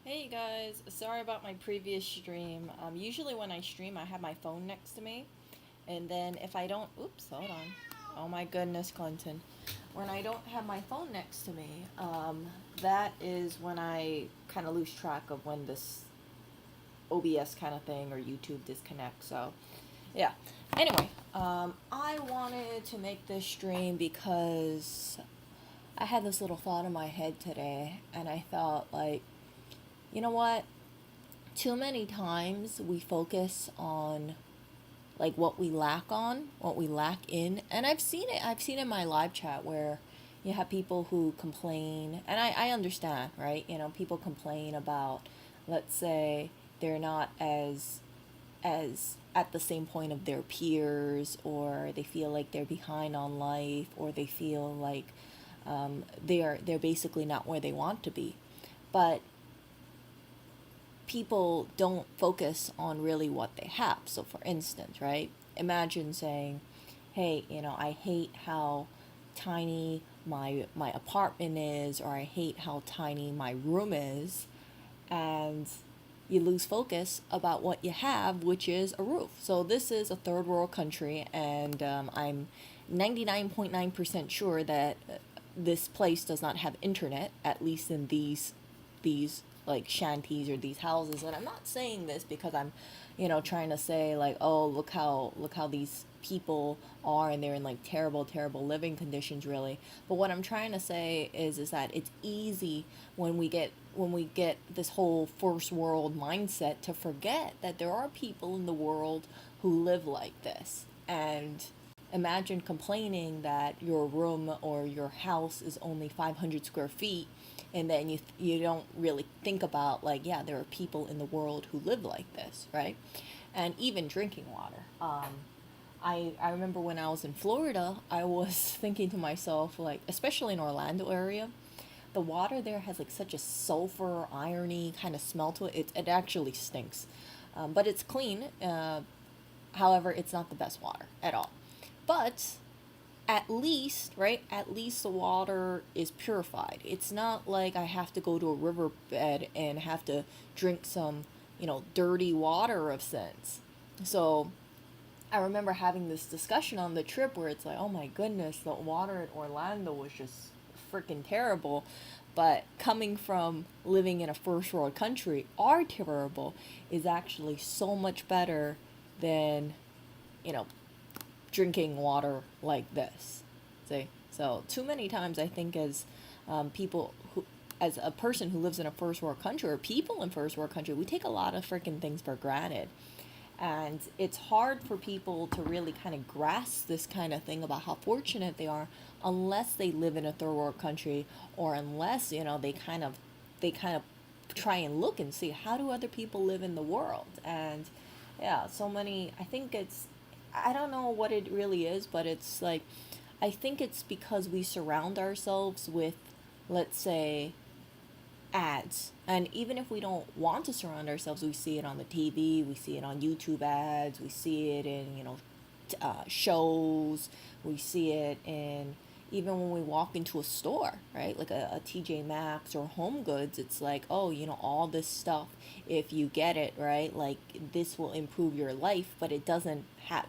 Hey guys, sorry about my previous stream. Usually when I stream, I have my phone next to me, and then if I don't, oops, hold on. Oh my goodness, Clinton. When I don't have my phone next to me, that is when I kind of lose track of when this OBS kind of thing or YouTube disconnects. So, yeah. Anyway, I wanted to make this stream because I had this little thought in my head today, and I thought, like, you know what? Too many times we focus on like what we lack in. And I've seen it in my live chat where you have people who complain, and I understand, right? You know, people complain about, let's say, they're not as at the same point of their peers, or they feel like they're behind on life, or they feel like they're basically not where they want to be. But people don't focus on really what they have. So, for instance, right? Imagine saying, "Hey, you know, I hate how tiny my apartment is, or I hate how tiny my room is," and you lose focus about what you have, which is a roof. So this is a third world country, and I'm 99.9% sure that this place does not have internet, at least in these like shanties or these houses. And I'm not saying this because I'm, you know, trying to say like, oh, look how these people are and they're in like terrible living conditions, really. But what I'm trying to say is that it's easy when we get this whole first world mindset to forget that there are people in the world who live like this. And imagine complaining that your room or your house is only 500 square feet, and then you don't really think about, like, yeah, there are people in the world who live like this, right? And even drinking water. I remember when I was in Florida, I was thinking to myself, like, especially in Orlando area, the water there has like such a sulfur, irony kind of smell to it. It actually stinks, but it's clean. However, it's not the best water at all. But at least, right? At least the water is purified. It's not like I have to go to a riverbed and have to drink some, you know, dirty water of sense. So I remember having this discussion on the trip where it's like, oh my goodness, the water in Orlando was just freaking terrible. But coming from living in a first world country, our terrible is actually so much better than, you know, drinking water like this. See? So, too many times I think people who, as a person who lives in a first world country, or people in first world country, we take a lot of freaking things for granted. And it's hard for people to really kind of grasp this kind of thing about how fortunate they are unless they live in a third world country, or unless, you know, they kind of try and look and see how do other people live in the world. And yeah, so many, I think it's, I don't know what it really is, but it's like, I think it's because we surround ourselves with, let's say, ads. And even if we don't want to surround ourselves, we see it on the TV, we see it on YouTube ads, we see it in, you know, shows, we see it in, even when we walk into a store, right? Like a TJ Maxx or Home Goods, it's like, oh, you know, all this stuff, if you get it, right? Like, this will improve your life, but it doesn't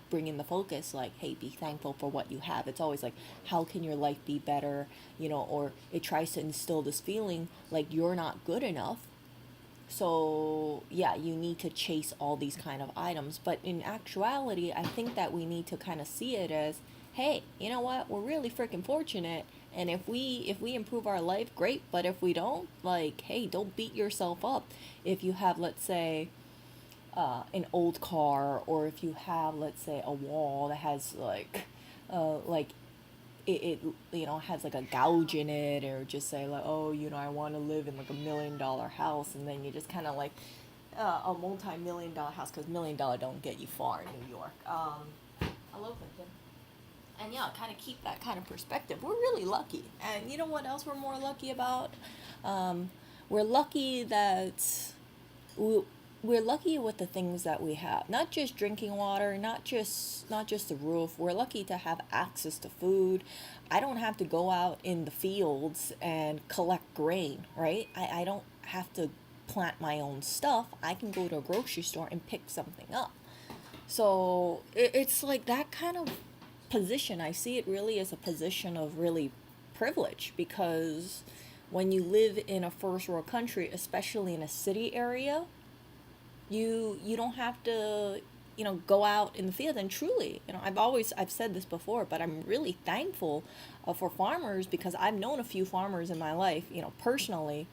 bring in the focus like, hey, be thankful for what you have. It's always like, how can your life be better, you know? Or it tries to instill this feeling like you're not good enough, so yeah, you need to chase all these kind of items. But in actuality, I think that we need to kind of see it as, hey, you know what, we're really freaking fortunate, and if we improve our life, great. But if we don't, like, hey, don't beat yourself up if you have, let's say, an old car, or if you have, let's say, a wall that has like it you know, has like a gouge in it, or just say like, oh, you know, I want to live in like $1 million house, and then you just kind of like a multi-million-dollar house, because $1 million don't get you far in New York. Hello, Clinton. And yeah, kind of keep that kind of perspective. We're really lucky, and you know what else we're more lucky about? Um, we're lucky that we, we're lucky with the things that we have. Not just drinking water, not just the roof. We're lucky to have access to food. I don't have to go out in the fields and collect grain, right? I don't have to. plant my own stuff, I can go to a grocery store and pick something up. So it's like that kind of position. I see it really as a position of really privilege, because when you live in a first world country, especially in a city area, you don't have to, go out in the field. And truly, I've said this before, but I'm really thankful for farmers, because I've known a few farmers in my life, personally,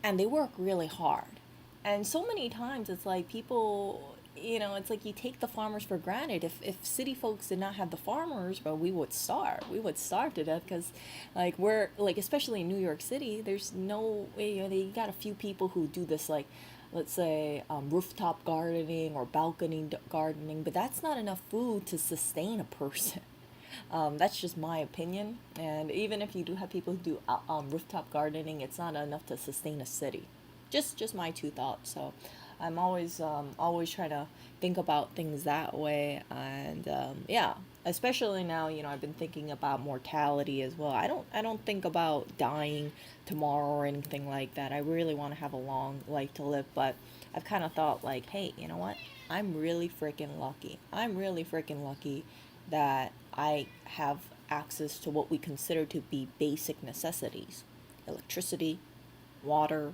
and they work really hard. And so many times it's like people, it's like you take the farmers for granted. If city folks did not have the farmers, well, we would starve. We would starve to death, because, like, we're, like, especially in New York City, there's no, they got a few people who do this, like, let's say, rooftop gardening or balcony gardening, but that's not enough food to sustain a person. That's just my opinion. And even if you do have people who do rooftop gardening, it's not enough to sustain a city. Just my two thoughts. So I'm always trying to think about things that way. And yeah, especially now, I've been thinking about mortality as well. I don't think about dying tomorrow or anything like that. I really want to have a long life to live, but I've kind of thought, like, hey, you know what? I'm really freaking lucky. I'm really freaking lucky that I have access to what we consider to be basic necessities: electricity, water,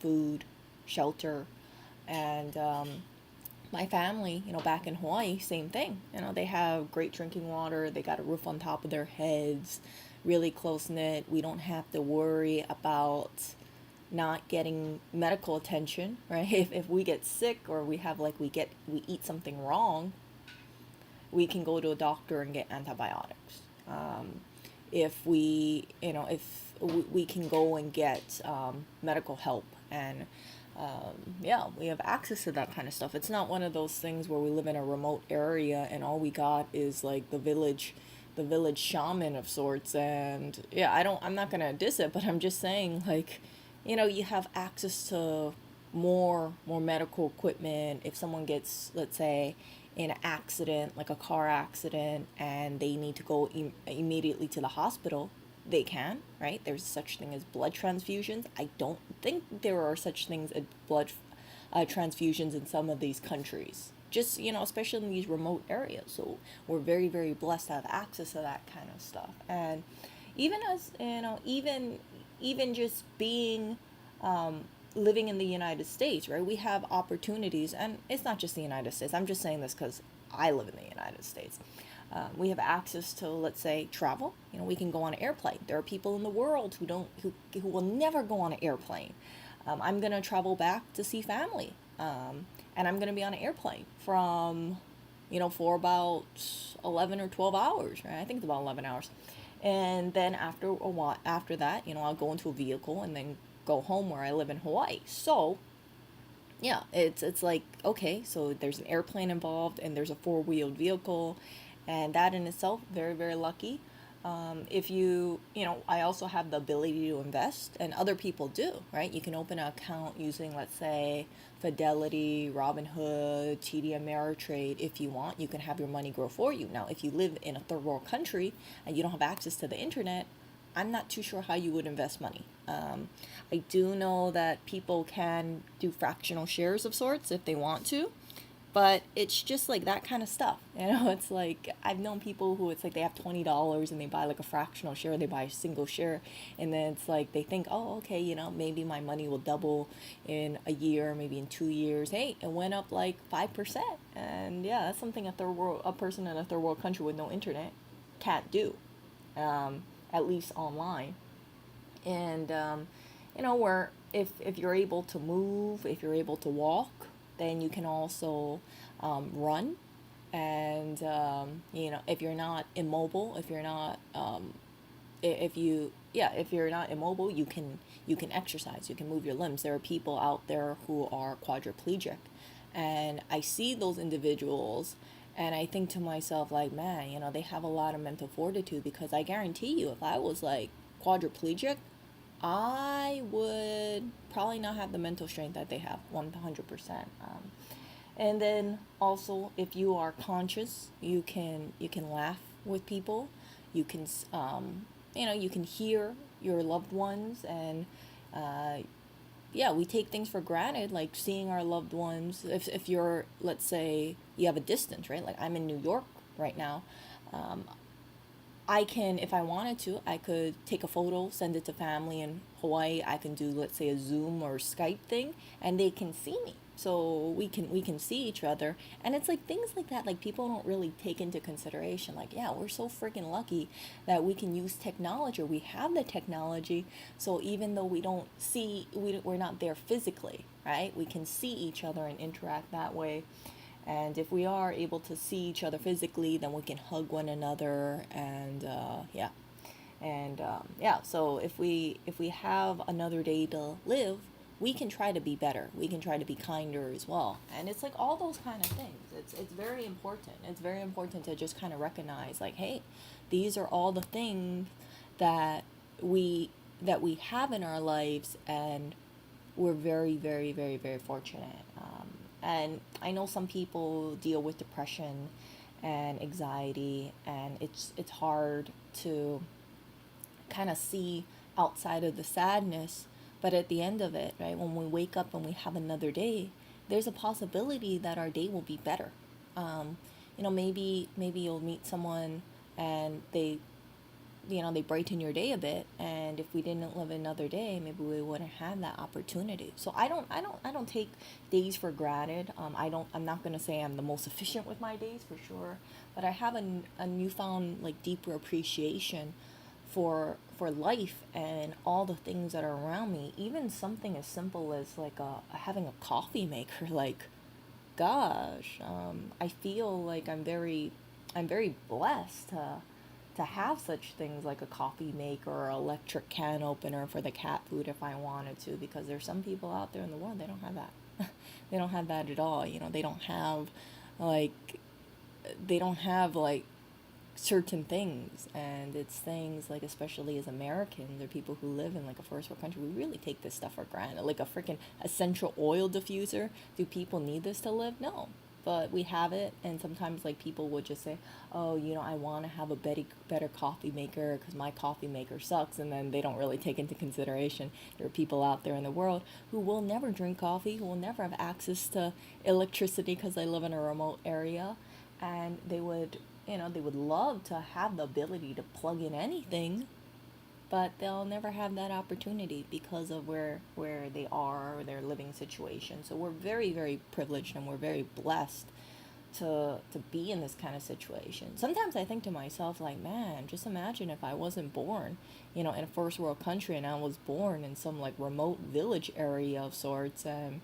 food, shelter. And my family, back in Hawaii, same thing. They have great drinking water, they got a roof on top of their heads, really close knit. We don't have to worry about not getting medical attention, right? If we get sick, or we have, like, we eat something wrong, we can go to a doctor and get antibiotics. If we, if we can go and get medical help. And yeah, we have access to that kind of stuff. It's not one of those things where we live in a remote area and all we got is, like, the village shaman of sorts. And yeah, I'm not gonna diss it, but I'm just saying, like, you have access to more medical equipment. If someone gets, let's say, in an accident, like a car accident, and they need to go immediately to the hospital, they can, right? There's such thing as blood transfusions. I don't think there are such things as blood transfusions in some of these countries. Just, especially in these remote areas. So we're very, very blessed to have access to that kind of stuff. And even as, even just being, living in the United States, right? We have opportunities, and it's not just the United States. I'm just saying this because I live in the United States. We have access to, let's say, travel. We can go on an airplane. There are people in the world who will never go on an airplane. I'm gonna travel back to see family, and I'm gonna be on an airplane from, for about 11 or 12 hours. Right? I think it's about 11 hours, and then after a while, after that, I'll go into a vehicle and then go home where I live in Hawaii. So yeah, it's like, okay, so there's an airplane involved and there's a four-wheeled vehicle, and that in itself, very, very lucky. If I also have the ability to invest, and other people do, right? You can open an account using, let's say, Fidelity, Robinhood, TD Ameritrade. If you want, you can have your money grow for you. Now, if you live in a third world country and you don't have access to the internet, I'm not too sure how you would invest money. I do know that people can do fractional shares of sorts if they want to, but it's just like that kind of stuff. It's like I've known people who it's like they have $20 and they buy like a fractional share, they buy a single share, and then it's like they think, oh, okay, maybe my money will double in a year, maybe in 2 years. Hey, it went up like 5%, and yeah, that's something a person in a third world country with no internet can't do, at least online. And where if you're able to move, if you're able to walk, then you can also run. And if you're not immobile, if you're not if you yeah if you're not immobile, you can exercise, you can move your limbs. There are people out there who are quadriplegic, and I see those individuals, and I think to myself, like, man, they have a lot of mental fortitude, because I guarantee you, if I was like quadriplegic, I would probably not have the mental strength that they have, 100%. And then also, if you are conscious, you can laugh with people. You can you can hear your loved ones, and yeah, we take things for granted, like seeing our loved ones. If you're, let's say, you have a distance, right? Like I'm in New York right now. Um, I can, if I wanted to, I could take a photo, send it to family in Hawaii. I can do, let's say, a Zoom or Skype thing, and they can see me. So we can see each other, and it's like things like that. Like people don't really take into consideration. Like, yeah, we're so freaking lucky that we can use technology. Or we have the technology, so even though we don't see, we're not there physically, right? We can see each other and interact that way. And if we are able to see each other physically, then we can hug one another, and yeah, and yeah. So if we have another day to live, we can try to be better. We can try to be kinder as well. And it's like all those kind of things. It's very important. It's very important to just kind of recognize, like, hey, these are all the things that we we have in our lives, and we're very, very, very, very fortunate. And I know some people deal with depression and anxiety, and it's hard to kind of see outside of the sadness. But at the end of it, right, when we wake up and we have another day, there's a possibility that our day will be better. Um, maybe you'll meet someone and they brighten your day a bit, and if we didn't live another day, maybe we wouldn't have that opportunity. So I don't take days for granted. I'm not going to say I'm the most efficient with my days for sure, but I have a newfound, like, deeper appreciation for life and all the things that are around me. Even something as simple as like having a coffee maker. Like, gosh, I feel like I'm very blessed to have such things like a coffee maker or electric can opener for the cat food if I wanted to, because there's some people out there in the world, they don't have that. They don't have that at all. Like they don't have like certain things, and it's things like, especially as Americans or people who live in like a first world country, we really take this stuff for granted. Like a freaking essential oil diffuser, do people need this to live? No, but we have it. And sometimes like people would just say, oh, I want to have a better coffee maker because my coffee maker sucks, and then they don't really take into consideration there are people out there in the world who will never drink coffee, who will never have access to electricity because they live in a remote area, and they would love to have the ability to plug in anything, but they'll never have that opportunity because of where they are or their living situation. So we're very, very privileged, and we're very blessed to be in this kind of situation. Sometimes I think to myself, like, man, just imagine if I wasn't born, in a first world country, and I was born in some like remote village area of sorts, and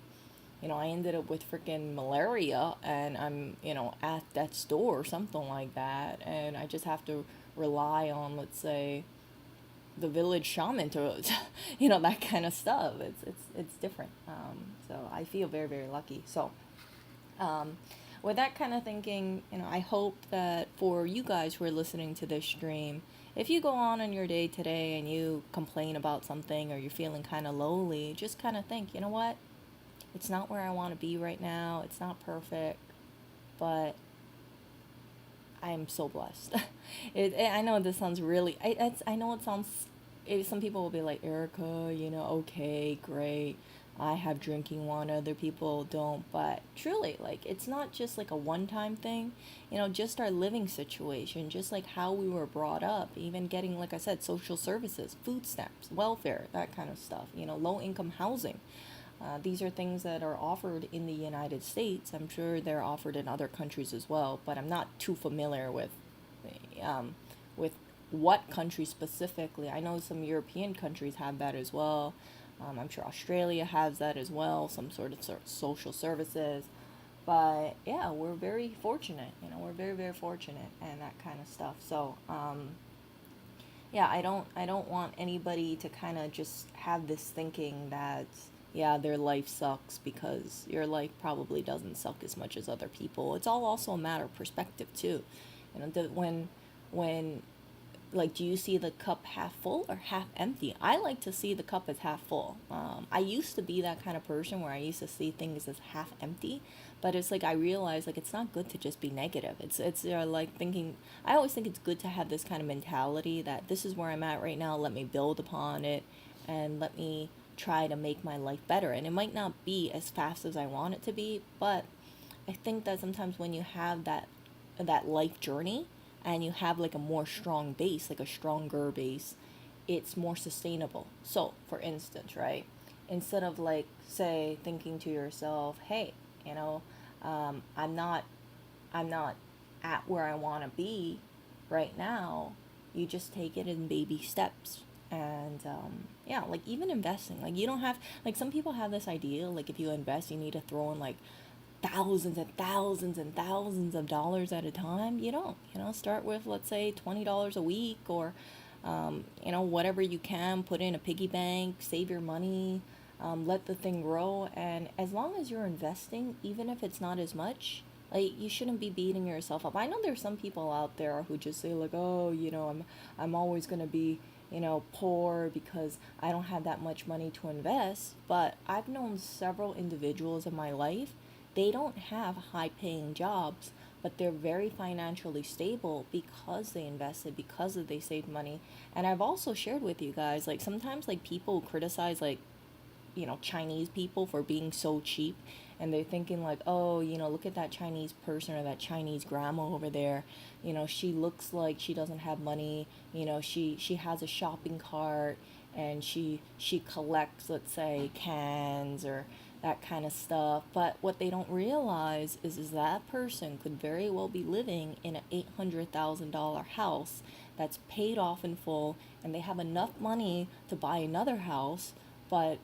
I ended up with freaking malaria, and I'm, at death's door or something like that, and I just have to rely on, let's say, the village shaman to, that kind of stuff. It's different. So I feel very, very lucky. So, um, with that kind of thinking, I hope that for you guys who are listening to this stream, if you go on your day today and you complain about something, or you're feeling kind of lowly, just kind of think, you know what? It's not where I want to be right now. It's not perfect, but I am so blessed. I know this sounds really. I know it sounds. Some people will be like, Erica, okay, great. I have drinking water. Other people don't. But truly, like, it's not just like a one-time thing. Just our living situation, just like how we were brought up, even getting, like I said, social services, food stamps, welfare, that kind of stuff. Low-income housing. These are things that are offered in the United States. I'm sure they're offered in other countries as well, but I'm not too familiar um, with what country specifically. I know some European countries have that as well. I'm sure Australia has that as well, some sort of social services. But yeah, we're very fortunate. We're very, very fortunate, and that kind of stuff. So yeah, I don't want anybody to kind of just have this thinking that, yeah, their life sucks, because your life probably doesn't suck as much as other people. It's all also a matter of perspective too. When like, do you see the cup half full or half empty? I like to see the cup as half full. I used to be that kind of person where I used to see things as half empty, but it's like I realized, like, it's not good to just be negative. It's like thinking. I always think it's good to have this kind of mentality that this is where I'm at right now. Let me build upon it, and let me try to make my life better. And it might not be as fast as I want it to be, but I think that sometimes when you have that life journey and you have like a more strong base, like a stronger base, it's more sustainable. So, for instance, right? Instead of like say thinking to yourself, "Hey, you know, I'm not at where I want to be right now," you just take it in baby steps. And yeah, like even investing, like you don't have, like some people have this idea, like if you invest, you need to throw in like thousands and thousands and thousands of dollars at a time. You don't, start with, let's say, $20 a week, or whatever you can, put in a piggy bank, save your money, let the thing grow. And as long as you're investing, even if it's not as much, like you shouldn't be beating yourself up. I know there's some people out there who just say like, oh, I'm always gonna be, poor because I don't have that much money to invest. But I've known several individuals in my life, they don't have high paying jobs, but they're very financially stable because they invested, because they saved money. And I've also shared with you guys, like sometimes like people criticize like, Chinese people for being so cheap, and they're thinking like, oh, look at that Chinese person or that Chinese grandma over there. She looks like she doesn't have money. She has a shopping cart, and she collects, let's say, cans or that kind of stuff. But what they don't realize is that person could very well be living in an $800,000 house that's paid off in full, and they have enough money to buy another house, but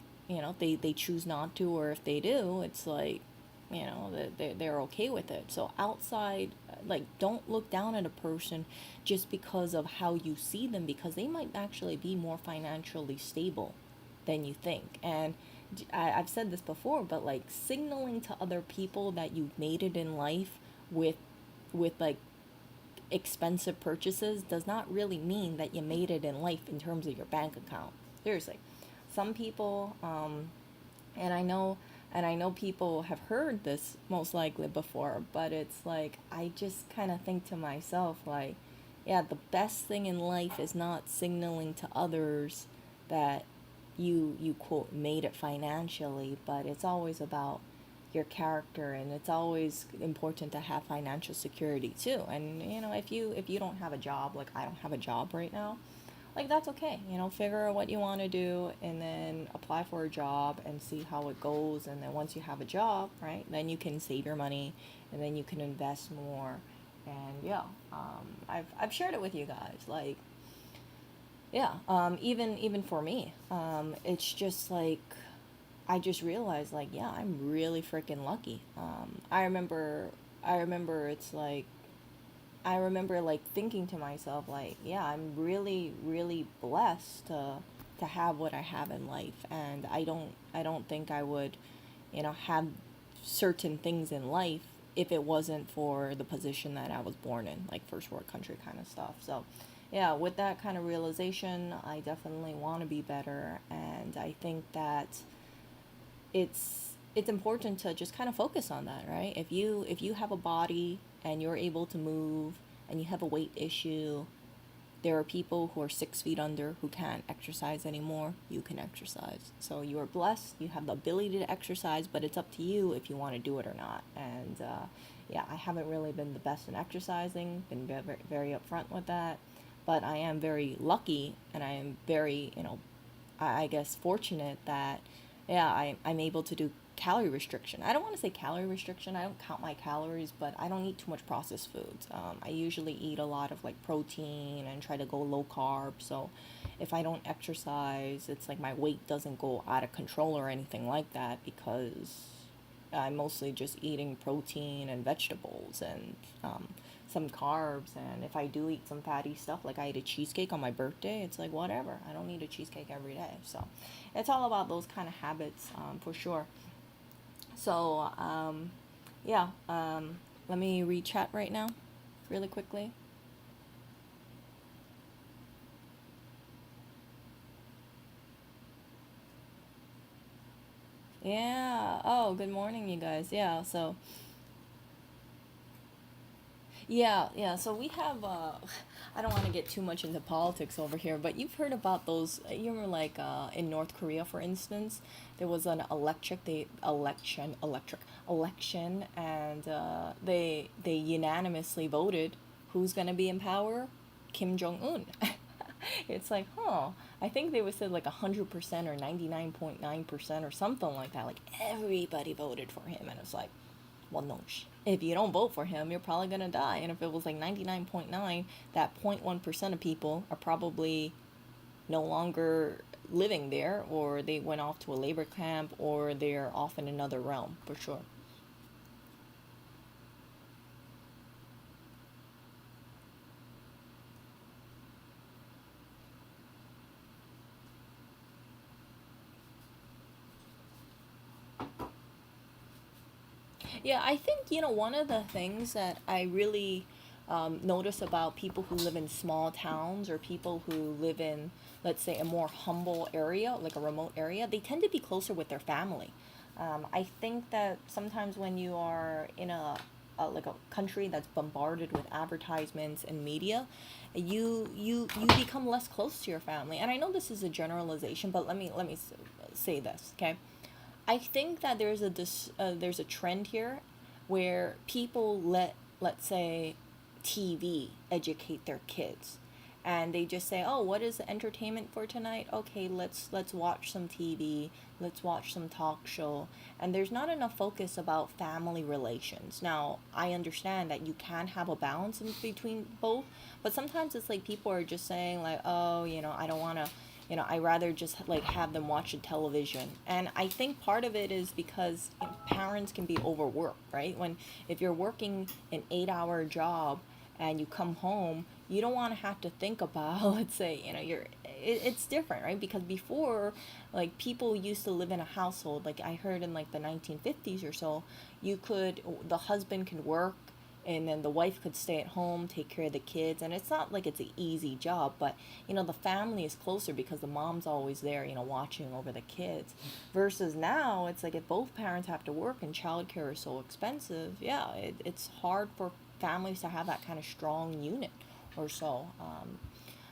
they choose not to, or if they do, it's like, they're okay with it. So outside, like, don't look down at a person just because of how you see them, because they might actually be more financially stable than you think. And I've said this before, but like signaling to other people that you've made it in life with like expensive purchases does not really mean that you made it in life in terms of your bank account. Seriously, some people, and I know people have heard this most likely before, but it's like I just kind of think to myself like, yeah, the best thing in life is not signaling to others that you quote made it financially, but it's always about your character, and it's always important to have financial security too. And if you don't have a job, like I don't have a job right now, like that's okay. Figure out what you want to do, and then apply for a job and see how it goes. And then once you have a job, right, then you can save your money, and then you can invest more. And yeah, I've shared it with you guys, like, yeah, even for me, it's just like I just realized like, yeah, I'm really freaking lucky. I remember it's like, I remember like thinking to myself like, yeah, I'm really really blessed to have what I have in life. And I don't think I would, have certain things in life if it wasn't for the position that I was born in, like first world country kind of stuff. So, yeah, with that kind of realization, I definitely want to be better. And I think that it's important to just kind of focus on that, right? If you have a body and you're able to move, and you have a weight issue, there are people who are 6 feet under who can't exercise anymore. You can exercise. So you are blessed. You have the ability to exercise, but it's up to you if you want to do it or not. And yeah, I haven't really been the best in exercising, been very, very upfront with that. But I am very lucky, and I am very, I guess, fortunate that, yeah, I'm able to do calorie restriction. I don't want to say calorie restriction. I don't count my calories, but I don't eat too much processed foods. I usually eat a lot of like protein and try to go low carb. So if I don't exercise, it's like my weight doesn't go out of control or anything like that, because I'm mostly just eating protein and vegetables, and some carbs. And if I do eat some fatty stuff, like I ate a cheesecake on my birthday, it's like whatever. I don't eat a cheesecake every day. So it's all about those kind of habits, for sure. So yeah, let me read chat right now, really quickly. Yeah. Oh, good morning, you guys. Yeah. So Yeah, yeah. So we have. I don't want to get too much into politics over here, but you've heard about those. You remember, like in North Korea, for instance, there was an election, and they unanimously voted who's gonna be in power, Kim Jong Un. It's like, huh? I think they would say like 100% or 99.9% or something like that. Like everybody voted for him, and it's like, well, no. If you don't vote for him, you're probably gonna die. And if it was like 99.9, that 0.1% of people are probably no longer living there, or they went off to a labor camp, or they're off in another realm for sure. Yeah, I think, one of the things that I really notice about people who live in small towns or people who live in, let's say, a more humble area, like a remote area, they tend to be closer with their family. I think that sometimes when you are in like a country that's bombarded with advertisements and media, you become less close to your family. And I know this is a generalization, but let me say this, okay? I think that there's a trend here where people let's say TV educate their kids, and they just say, "Oh, what is the entertainment for tonight? Okay, let's watch some TV, let's watch some talk show." And there's not enough focus about family relations. Now, I understand that you can have a balance in between both, but sometimes it's like people are just saying like, "Oh, I don't want to, I rather just like have them watch a television." And I think part of it is because parents can be overworked, right? When if you're working an 8-hour job and you come home, you don't want to have to think about let's say, it's different, right? Because before, like, people used to live in a household, like I heard in like the 1950s or so, the husband can work, and then the wife could stay at home, take care of the kids. And it's not like it's an easy job, but the family is closer because the mom's always there, watching over the kids. Versus now, it's like if both parents have to work and childcare is so expensive, yeah, it's hard for families to have that kind of strong unit or so.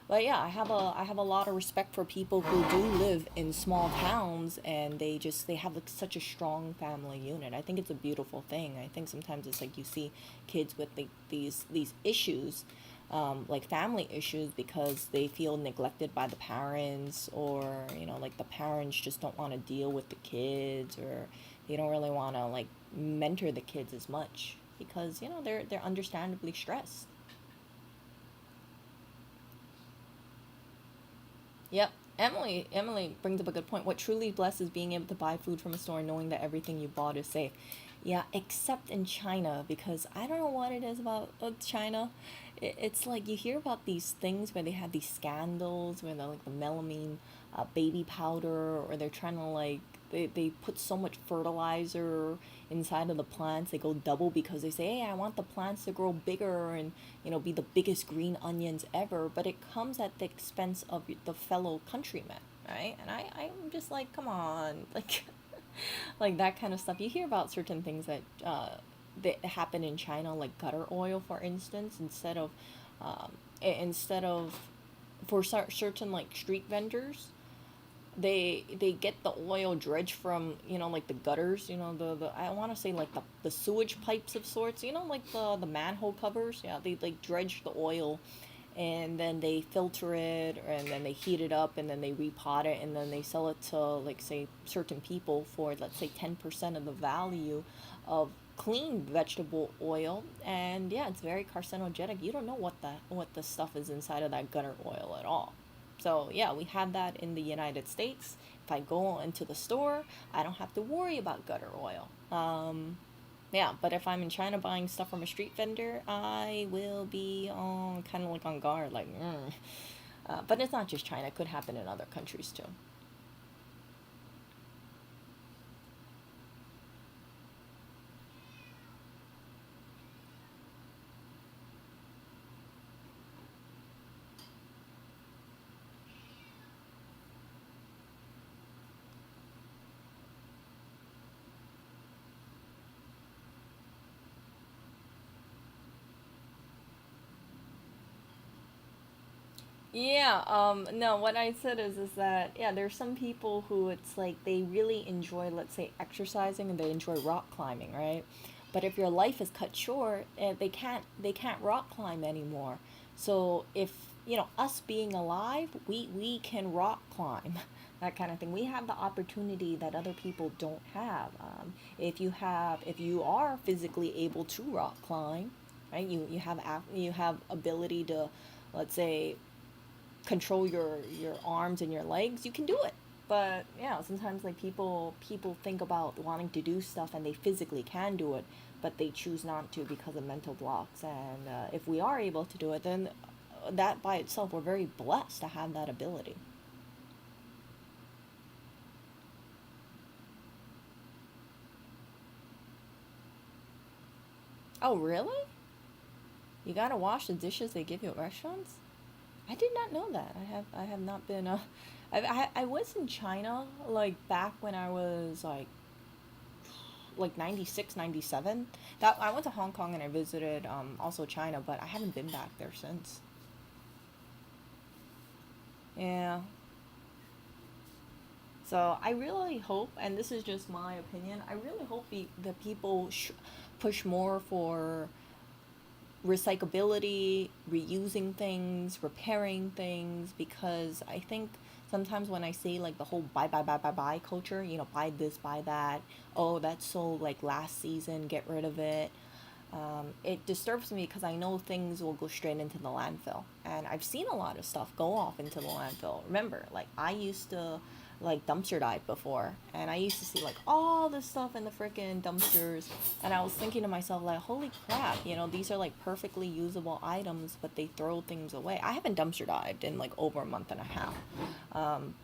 But yeah, I have a lot of respect for people who do live in small towns, and they have like such a strong family unit. I think it's a beautiful thing. I think sometimes it's like you see kids with these issues, like family issues, because they feel neglected by the parents, or like the parents just don't want to deal with the kids, or they don't really want to like mentor the kids as much because they're understandably stressed. Yep. Emily brings up a good point. What truly blessed is being able to buy food from a store knowing that everything you bought is safe. Yeah, except in China, because I don't know what it is about China. It's like you hear about these things where they have these scandals where they're like the melamine baby powder, or they're trying to like they put so much fertilizer inside of the plants, they go double because they say, hey, I want the plants to grow bigger and be the biggest green onions ever, but it comes at the expense of the fellow countrymen, right? And I'm just like, come on, like like that kind of stuff. You hear about certain things that happen in China, like gutter oil, for instance, instead of for certain like street vendors, they get the oil dredged from like the gutters, the I want to say like the sewage pipes of sorts, like the manhole covers. Yeah, they like dredge the oil, and then they filter it, and then they heat it up, and then they repot it, and then they sell it to, like, say, certain people for, let's say, 10% of the value of clean vegetable oil. And yeah, it's very carcinogenic. You don't know what the stuff is inside of that gutter oil at all. So yeah, we have that in the United States. If I go into the store, I don't have to worry about gutter oil. Yeah, but if I'm in China buying stuff from a street vendor, I will be on kind of like on guard, like, mm. But it's not just China; it could happen in other countries too. Yeah, no, what I said is that yeah, there's some people who it's like they really enjoy, let's say, exercising and they enjoy rock climbing, right? But if your life is cut short, they can't rock climb anymore. So if us being alive, we can rock climb, that kind of thing. We have the opportunity that other people don't have. If you are physically able to rock climb, right? You have ability to, let's say, control your arms and your legs, you can do it. But yeah, sometimes like people think about wanting to do stuff and they physically can do it, but they choose not to because of mental blocks. And if we are able to do it, then that by itself, we're very blessed to have that ability. Oh, really? You gotta wash the dishes they give you at restaurants? I did not know that. I have not been. I was in China like back when I was like 96, 97. That I went to Hong Kong and I visited also China, but I haven't been back there since. Yeah. So I really hope, and this is just my opinion, I really hope the people push more for recyclability, reusing things, repairing things, because I think sometimes when I say like the whole buy culture, buy this, buy that, oh, that's so like last season, get rid of it. It disturbs me because I know things will go straight into the landfill. And I've seen a lot of stuff go off into the landfill. Remember, like I used to like dumpster dive before, and I used to see like all this stuff in the freaking dumpsters, and I was thinking to myself like, holy crap, these are like perfectly usable items, but they throw things away. I haven't dumpster dived in like over a month and a half.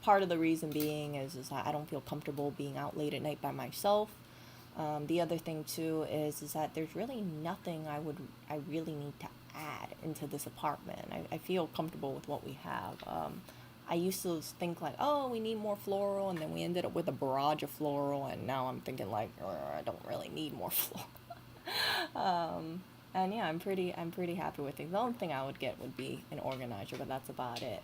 Part of the reason being is that I don't feel comfortable being out late at night by myself. The other thing too is that there's really nothing I really need to add into this apartment. I feel comfortable with what we have. I used to think like, oh, we need more floral, and then we ended up with a barrage of floral, and now I'm thinking like, I don't really need more floral. And yeah, I'm pretty happy with things. The only thing I would get would be an organizer, but that's about it.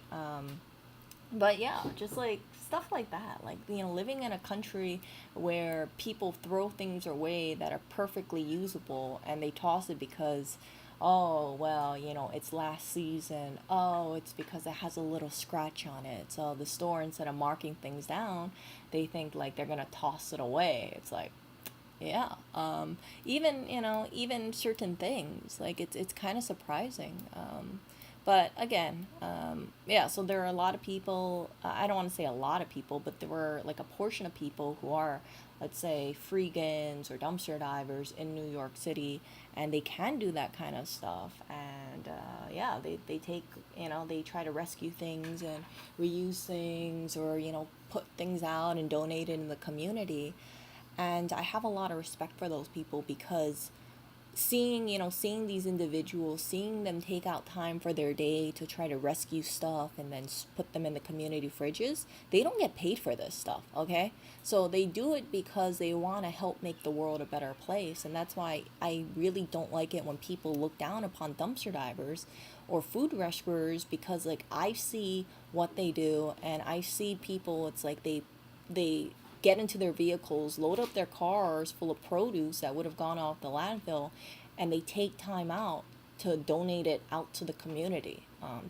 But yeah, just like stuff like that, like living in a country where people throw things away that are perfectly usable and they toss it because, oh well, it's last season, oh it's because it has a little scratch on it, so the store, instead of marking things down, they think like they're gonna toss it away. It's like, yeah. Even certain things, like it's kind of surprising. But again, yeah, so there are a lot of people, I don't want to say a lot of people, but there were like a portion of people who are, let's say, freegans or dumpster divers in New York City, and they can do that kind of stuff. And yeah, they take, they try to rescue things and reuse things, or, put things out and donate it in the community. And I have a lot of respect for those people because seeing these individuals, seeing them take out time for their day to try to rescue stuff and then put them in the community fridges, they don't get paid for this stuff, okay? So they do it because they want to help make the world a better place. And that's why I really don't like it when people look down upon dumpster divers or food rescuers, because like I see what they do, and I see people, it's like they get into their vehicles, load up their cars full of produce that would have gone off the landfill, and they take time out to donate it out to the community,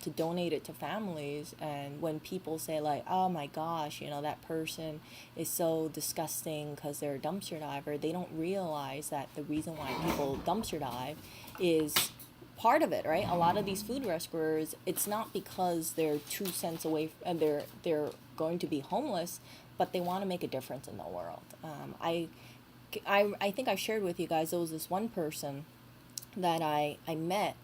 to donate it to families. And when people say like, oh my gosh, that person is so disgusting because they're a dumpster diver, they don't realize that the reason why people dumpster dive is part of it, right? A lot of these food rescuers, it's not because they're 2 cents away and they're going to be homeless, but they want to make a difference in the world. I think I shared with you guys, there was this one person that I met,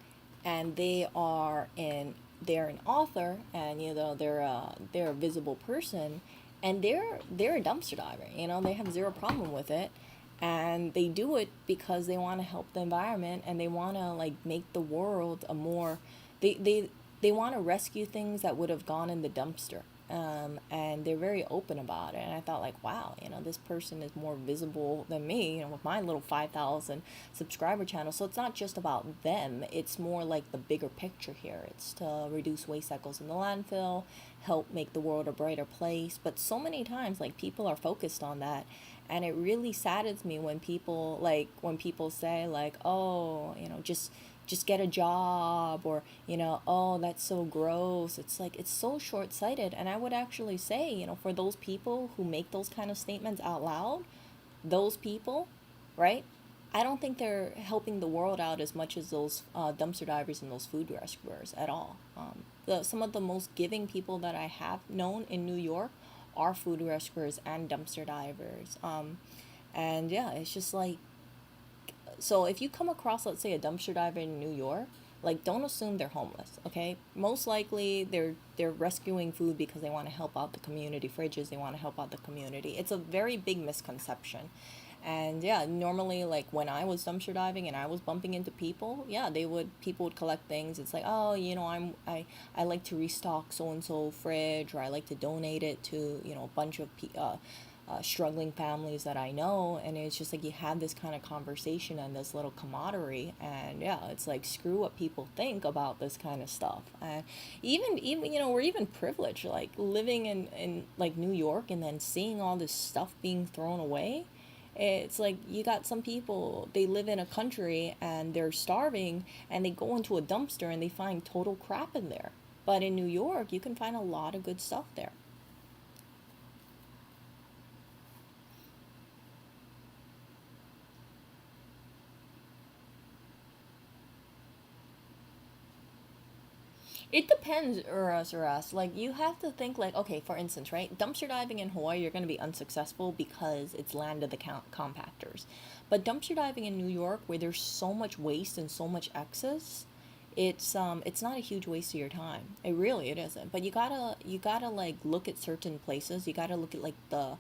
and they're an author, and they're a visible person, and they're a dumpster diver. They have zero problem with it, and they do it because they want to help the environment, and they want to like make the world a more, they they want to rescue things that would have gone in the dumpster. and they're very open about it. And I thought, like, wow, this person is more visible than me, with my little 5,000 subscriber channel. So it's not just about them, it's more like the bigger picture here. It's to reduce waste that goes in the landfill, help make the world a brighter place. But so many times, like, people are focused on that. And it really saddens me when people say, like, oh, just get a job, or oh, that's so gross. It's like, it's so short-sighted. And I would actually say, for those people who make those kind of statements out loud, those people, right, I don't think they're helping the world out as much as those dumpster divers and those food rescuers at all. Some of the most giving people that I have known in New York are food rescuers and dumpster divers. And yeah, it's just like, so if you come across, let's say, a dumpster diver in New York, like, don't assume they're homeless, okay? Most likely they're rescuing food because they want to help out the community fridges, they want to help out the community. It's a very big misconception. And yeah, normally, like, when I was dumpster diving and I was bumping into people, yeah, people would collect things. It's like, oh, I like to restock so and so fridge, or I like to donate it to, a bunch of struggling families that I know. And it's just like, you have this kind of conversation and this little camaraderie. And yeah, it's like, screw what people think about this kind of stuff. And even we're even privileged, like, living in like New York, and then seeing all this stuff being thrown away. It's like, you got some people, they live in a country and they're starving, and they go into a dumpster and they find total crap in there. But in New York, you can find a lot of good stuff there. It depends, or us. Like, you have to think, like, okay, for instance, right? Dumpster diving in Hawaii, you're going to be unsuccessful because it's land of the compactors. But dumpster diving in New York, where there's so much waste and so much excess, it's not a huge waste of your time. It isn't. But you gotta like look at certain places. You gotta look at, like, the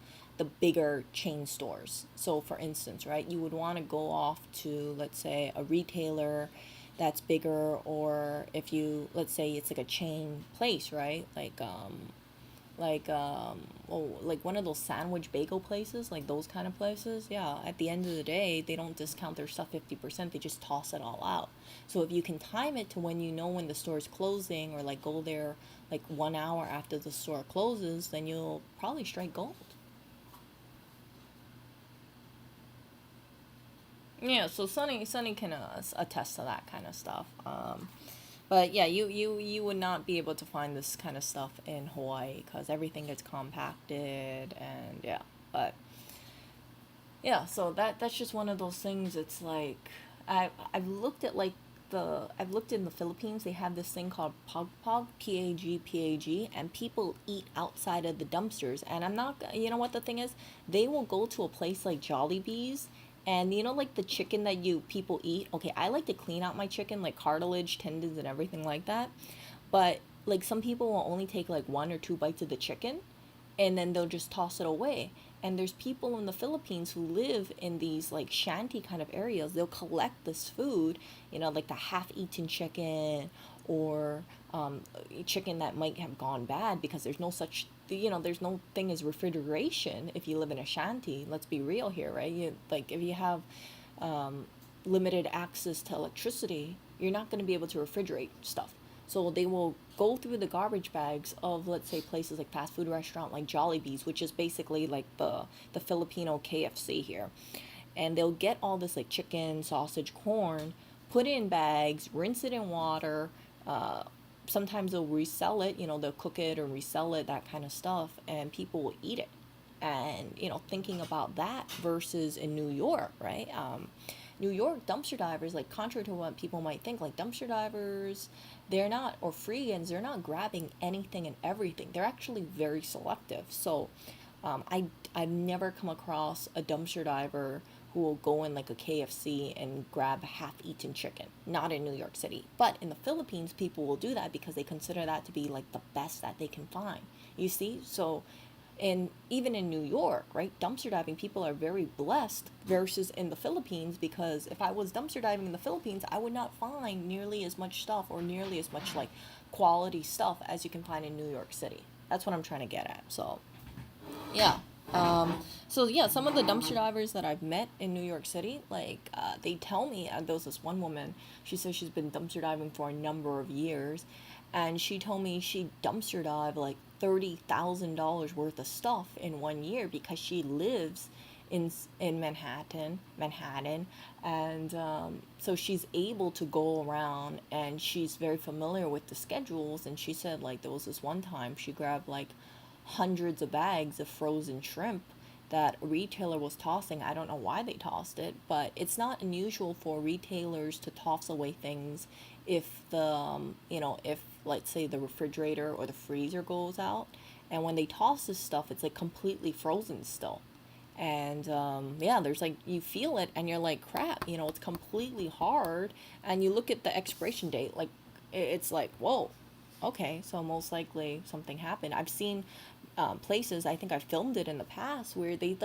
bigger chain stores. So for instance, right, you would want to go off to, let's say, a retailer that's bigger, or if you, let's say, it's like a chain place, right, like one of those sandwich bagel places, like those kind of places. Yeah, at the end of the day, they don't discount their stuff 50%, they just toss it all out. So if you can time it to when when the store is closing, or like go there like 1 hour after the store closes, then you'll probably strike gold. Yeah, so Sunny can attest to that kind of stuff. But yeah, you would not be able to find this kind of stuff in Hawaii, because everything gets compacted. And yeah, but yeah, so that's just one of those things. It's like, I've looked at, like, I've looked in the Philippines. They have this thing called pog, pag, and people eat outside of the dumpsters. And I'm not, you know what the thing is, they will go to a place like Jollibee's, and like the chicken that you people eat. Okay, I like to clean out my chicken, like cartilage, tendons, and everything like that. But like, some people will only take like one or two bites of the chicken, and then they'll just toss it away. And there's people in the Philippines who live in these like shanty kind of areas. They'll collect this food, like the half-eaten chicken, or chicken that might have gone bad, because there's no thing as refrigeration if you live in a shanty. Let's be real here, right? Like, if you have um, limited access to electricity, you're not going to be able to refrigerate stuff. So they will go through the garbage bags of, let's say, places like fast food restaurant like Jollibee's, which is basically like the Filipino KFC here. And they'll get all this like chicken, sausage, corn, put it in bags, rinse it in water. Uh, Sometimes they'll resell it, they'll cook it or resell it, that kind of stuff, and people will eat it. And thinking about that versus in New York, right? New York dumpster divers, like, contrary to what people might think, like, dumpster divers, they're not, or freegans, they're not grabbing anything and everything. They're actually very selective. So I've never come across a dumpster diver who will go in like a KFC and grab half-eaten chicken. Not in New York City, but in the Philippines, people will do that because they consider that to be like the best that they can find. You see, so, and even in New York, right, dumpster diving, people are very blessed versus in the Philippines, because if I was dumpster diving in the Philippines, I would not find nearly as much stuff, or nearly as much like quality stuff as you can find in New York City. That's what I'm trying to get at. So yeah. So yeah, some of the dumpster divers that I've met in New York City, like they tell me, there was this one woman. She says she's been dumpster diving for a number of years, and she told me she dumpster dived like $30,000 worth of stuff in 1 year because she lives in Manhattan, and so she's able to go around and she's very familiar with the schedules. And she said like there was this one time she grabbed like hundreds of bags of frozen shrimp that a retailer was tossing. I don't know why they tossed it, but it's not unusual for retailers to toss away things if if let's say the refrigerator or the freezer goes out, and when they toss this stuff, it's like completely frozen still. And yeah, there's like you feel it, and you're like, crap, it's completely hard. And you look at the expiration date, like it's like, whoa, okay, so most likely something happened. I've seen places, I think I filmed it in the past, where they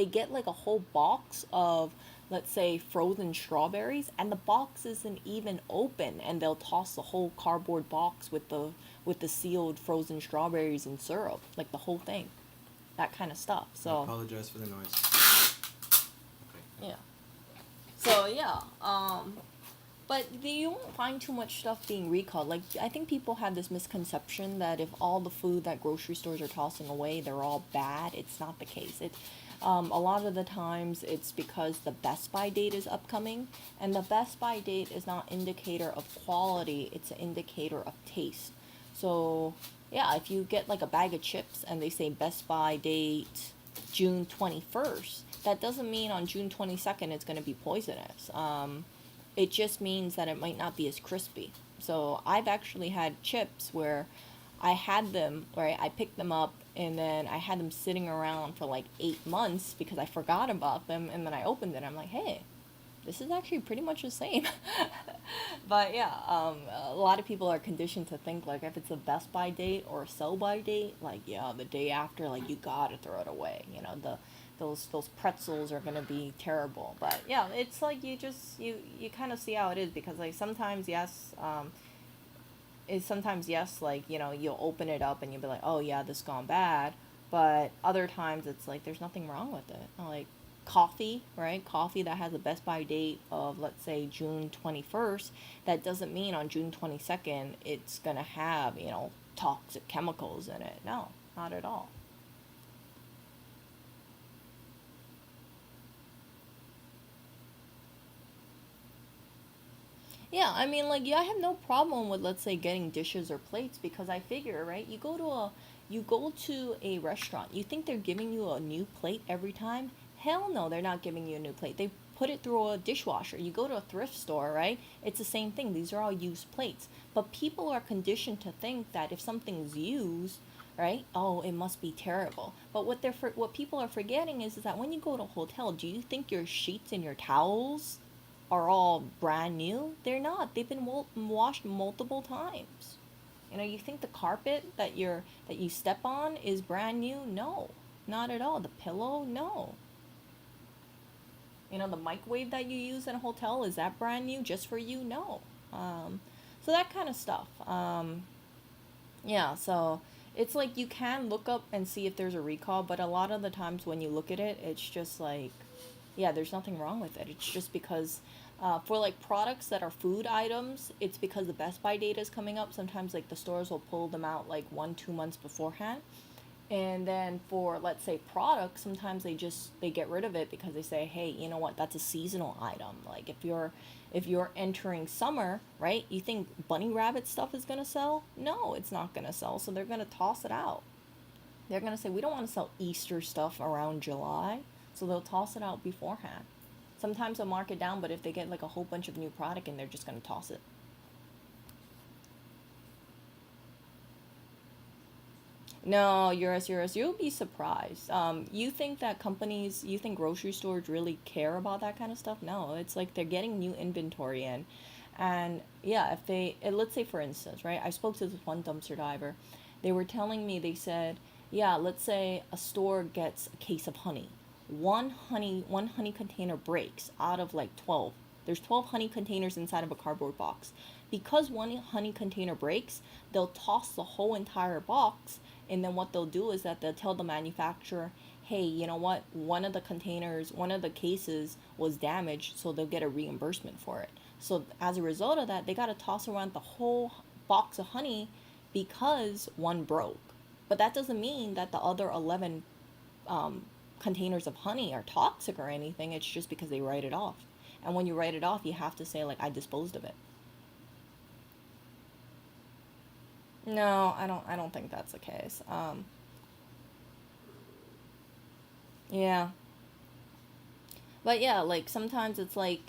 get like a whole box of, let's say, frozen strawberries, and the box isn't even open, and they'll toss the whole cardboard box with the sealed frozen strawberries and syrup, like the whole thing, that kind of stuff. I So apologize for the noise. Okay. yeah, so yeah, but you won't find too much stuff being recalled. Like, I think people have this misconception that if all the food that grocery stores are tossing away, they're all bad. It's not the case. A lot of the times it's because the best by date is upcoming, and the best by date is not indicator of quality. It's an indicator of taste. So yeah, if you get like a bag of chips and they say best by date June 21st, that doesn't mean on June 22nd it's going to be poisonous. It just means that it might not be as crispy. So I've actually had chips where I had them, right? I picked them up and then I had them sitting around for like 8 months because I forgot about them. And then I opened it. I'm like, hey, this is actually pretty much the same. But yeah, a lot of people are conditioned to think like if it's a best by date or a sell by date, like yeah, the day after, like you gotta throw it away. Those pretzels are gonna be terrible. But yeah, it's like you kind of see how it is, because like sometimes yes, like you'll open it up and you'll be like, oh yeah, this gone bad. But other times it's like there's nothing wrong with it. Like coffee, right? Coffee that has a best by date of, let's say, June 21st, that doesn't mean on June 22nd it's going to have, toxic chemicals in it. No, not at all. Yeah, I mean, like, yeah, I have no problem with, let's say, getting dishes or plates, because I figure, right? You go to a restaurant. You think they're giving you a new plate every time? Hell no, they're not giving you a new plate. They put it through a dishwasher. You go to a thrift store, right? It's the same thing. These are all used plates. But people are conditioned to think that if something's used, right? Oh, it must be terrible. But what people are forgetting is that when you go to a hotel, do you think your sheets and your towels are all brand new? They're not. They've been washed multiple times. You think the carpet that you step on is brand new? No, not at all. The pillow? No. The microwave that you use in a hotel, is that brand new just for you? No. So that kind of stuff. Yeah, so it's like you can look up and see if there's a recall, but a lot of the times when you look at it, it's just like, yeah, there's nothing wrong with it. It's just because for like products that are food items, it's because the best by date is coming up. Sometimes like the stores will pull them out like 1-2 months beforehand. And then for, let's say, products, sometimes they get rid of it because they say, hey, you know what, that's a seasonal item. Like if you're entering summer, right? You think bunny rabbit stuff is going to sell? No, it's not going to sell. So they're going to toss it out. They're going to say, we don't want to sell Easter stuff around July. So they'll toss it out beforehand. Sometimes they'll mark it down, but if they get like a whole bunch of new product in, they're just going to toss it. No, yours, you'll be surprised. You think grocery stores really care about that kind of stuff? No, it's like they're getting new inventory in. And yeah, let's say for instance, right? I spoke to this one dumpster diver. They were telling me, they said, yeah, let's say a store gets a case of honey. One honey container breaks out of like 12. There's 12 honey containers inside of a cardboard box. Because one honey container breaks, they'll toss the whole entire box, And then what they'll do is that they'll tell the manufacturer, hey, you know what, one of the containers, one of the cases was damaged, so they'll get a reimbursement for it. So as a result of that, they got to toss around the whole box of honey because one broke. But that doesn't mean that the other 11 um, containers of honey are toxic or anything. It's just because they write it off. And when you write it off, you have to say, like, I disposed of it. No, I don't think that's the case. Yeah. But yeah, like sometimes it's like,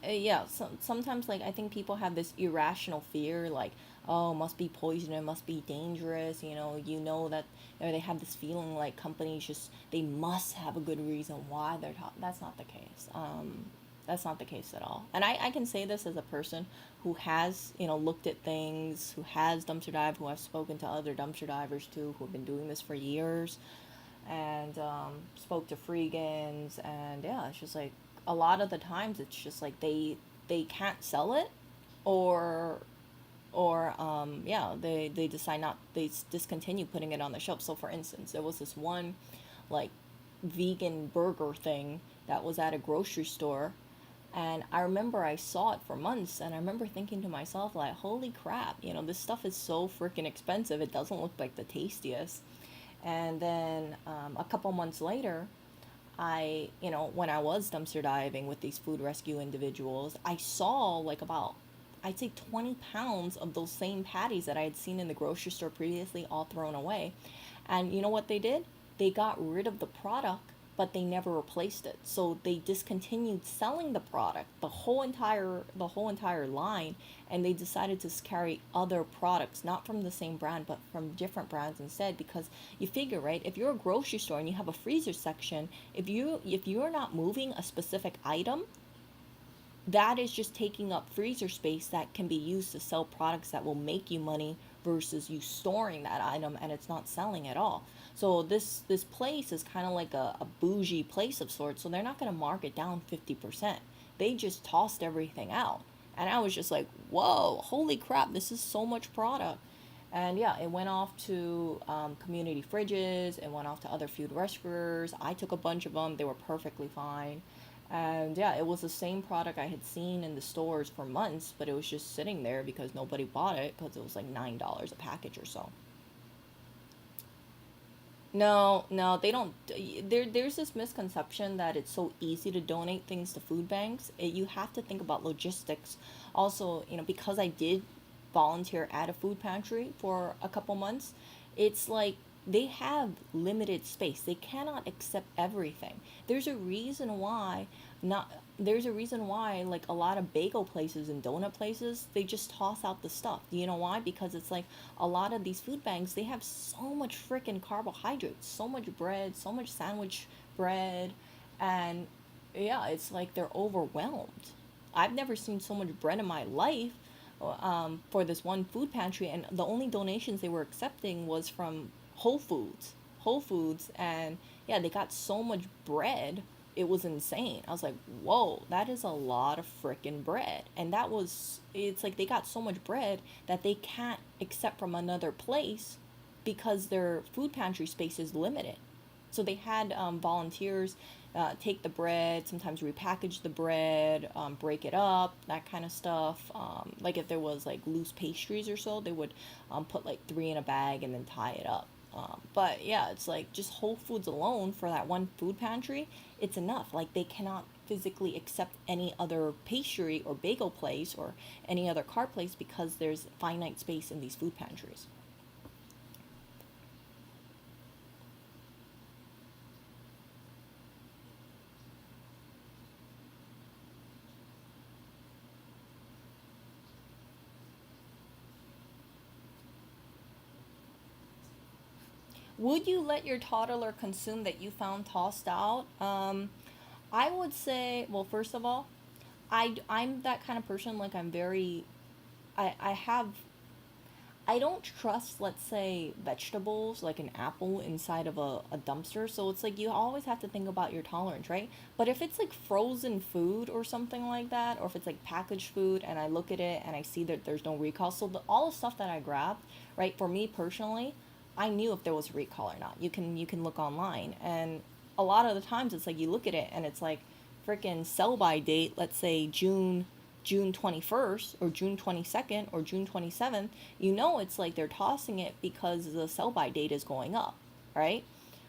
yeah, sometimes like I think people have this irrational fear, like, oh, it must be poison, it must be dangerous, that, or they have this feeling like companies just, they must have a good reason why that's not the case. That's not the case at all. And I can say this as a person who has, looked at things, who has dumpster dived, who I've spoken to other dumpster divers too, who have been doing this for years, and spoke to freegans, and yeah, it's just like a lot of the times it's just like they can't sell it, or yeah, they decide not, they discontinue putting it on the shelf. So for instance, there was this one like vegan burger thing that was at a grocery store, and I remember I saw it for months, and I remember thinking to myself, like, holy crap, this stuff is so freaking expensive, it doesn't look like the tastiest. And then a couple months later, when I was dumpster diving with these food rescue individuals, I saw like about, I'd say 20 pounds of those same patties that I had seen in the grocery store previously, all thrown away. And you know what they did? They got rid of the product, but they never replaced it. So they discontinued selling the product, the whole entire line, and they decided to carry other products, not from the same brand, but from different brands instead. Because you figure, right? If you're a grocery store and you have a freezer section, if you're not moving a specific item, that is just taking up freezer space that can be used to sell products that will make you money, versus you storing that item and it's not selling at all. So this place is kind of like a bougie place of sorts, so they're not going to mark it down 50%. They just tossed everything out, and I was just like, whoa, holy crap, this is so much product. And yeah, it went off to community fridges, it went off to other food rescuers. I took a bunch of them, they were perfectly fine. And yeah, it was the same product I had seen in the stores for months, but it was just sitting there because nobody bought it because it was like $9 a package or so. No, no, they don't. There's this misconception that it's so easy to donate things to food banks. You have to think about logistics. Also, because I did volunteer at a food pantry for a couple months, it's like they have limited space. They cannot accept everything. There's a reason why not there's a reason why, like, a lot of bagel places and donut places, they just toss out the stuff. Do you know why? Because it's like a lot of these food banks, they have so much freaking carbohydrates, so much bread, so much sandwich bread, and yeah, it's like they're overwhelmed. I've never seen so much bread in my life, for this one food pantry, and the only donations they were accepting was from Whole Foods. Whole Foods, and yeah, they got so much bread, it was insane. I was like, whoa, that is a lot of freaking bread. And it's like they got so much bread that they can't accept from another place because their food pantry space is limited. So they had volunteers take the bread, sometimes repackage the bread, break it up, that kind of stuff. Like if there was like loose pastries or so, they would put like three in a bag and then tie it up. But yeah, it's like just Whole Foods alone for that one food pantry, it's enough. Like they cannot physically accept any other pastry or bagel place or any other car place because there's finite space in these food pantries. Would you let your toddler consume that you found tossed out? I would say, well, first of all, I'm that kind of person. Like, I'm very, I have, I don't trust, let's say, vegetables like an apple inside of a dumpster. So it's like you always have to think about your tolerance, right? But if it's like frozen food or something like that, or if it's like packaged food and I look at it and I see that there's no recall, so all the stuff that I grabbed, right, for me personally, I knew if there was a recall or not. You can look online, and a lot of the times it's like you look at it and it's like freaking sell by date, let's say June 21st or June 22nd or June 27th. It's like they're tossing it because the sell by date is going up, right?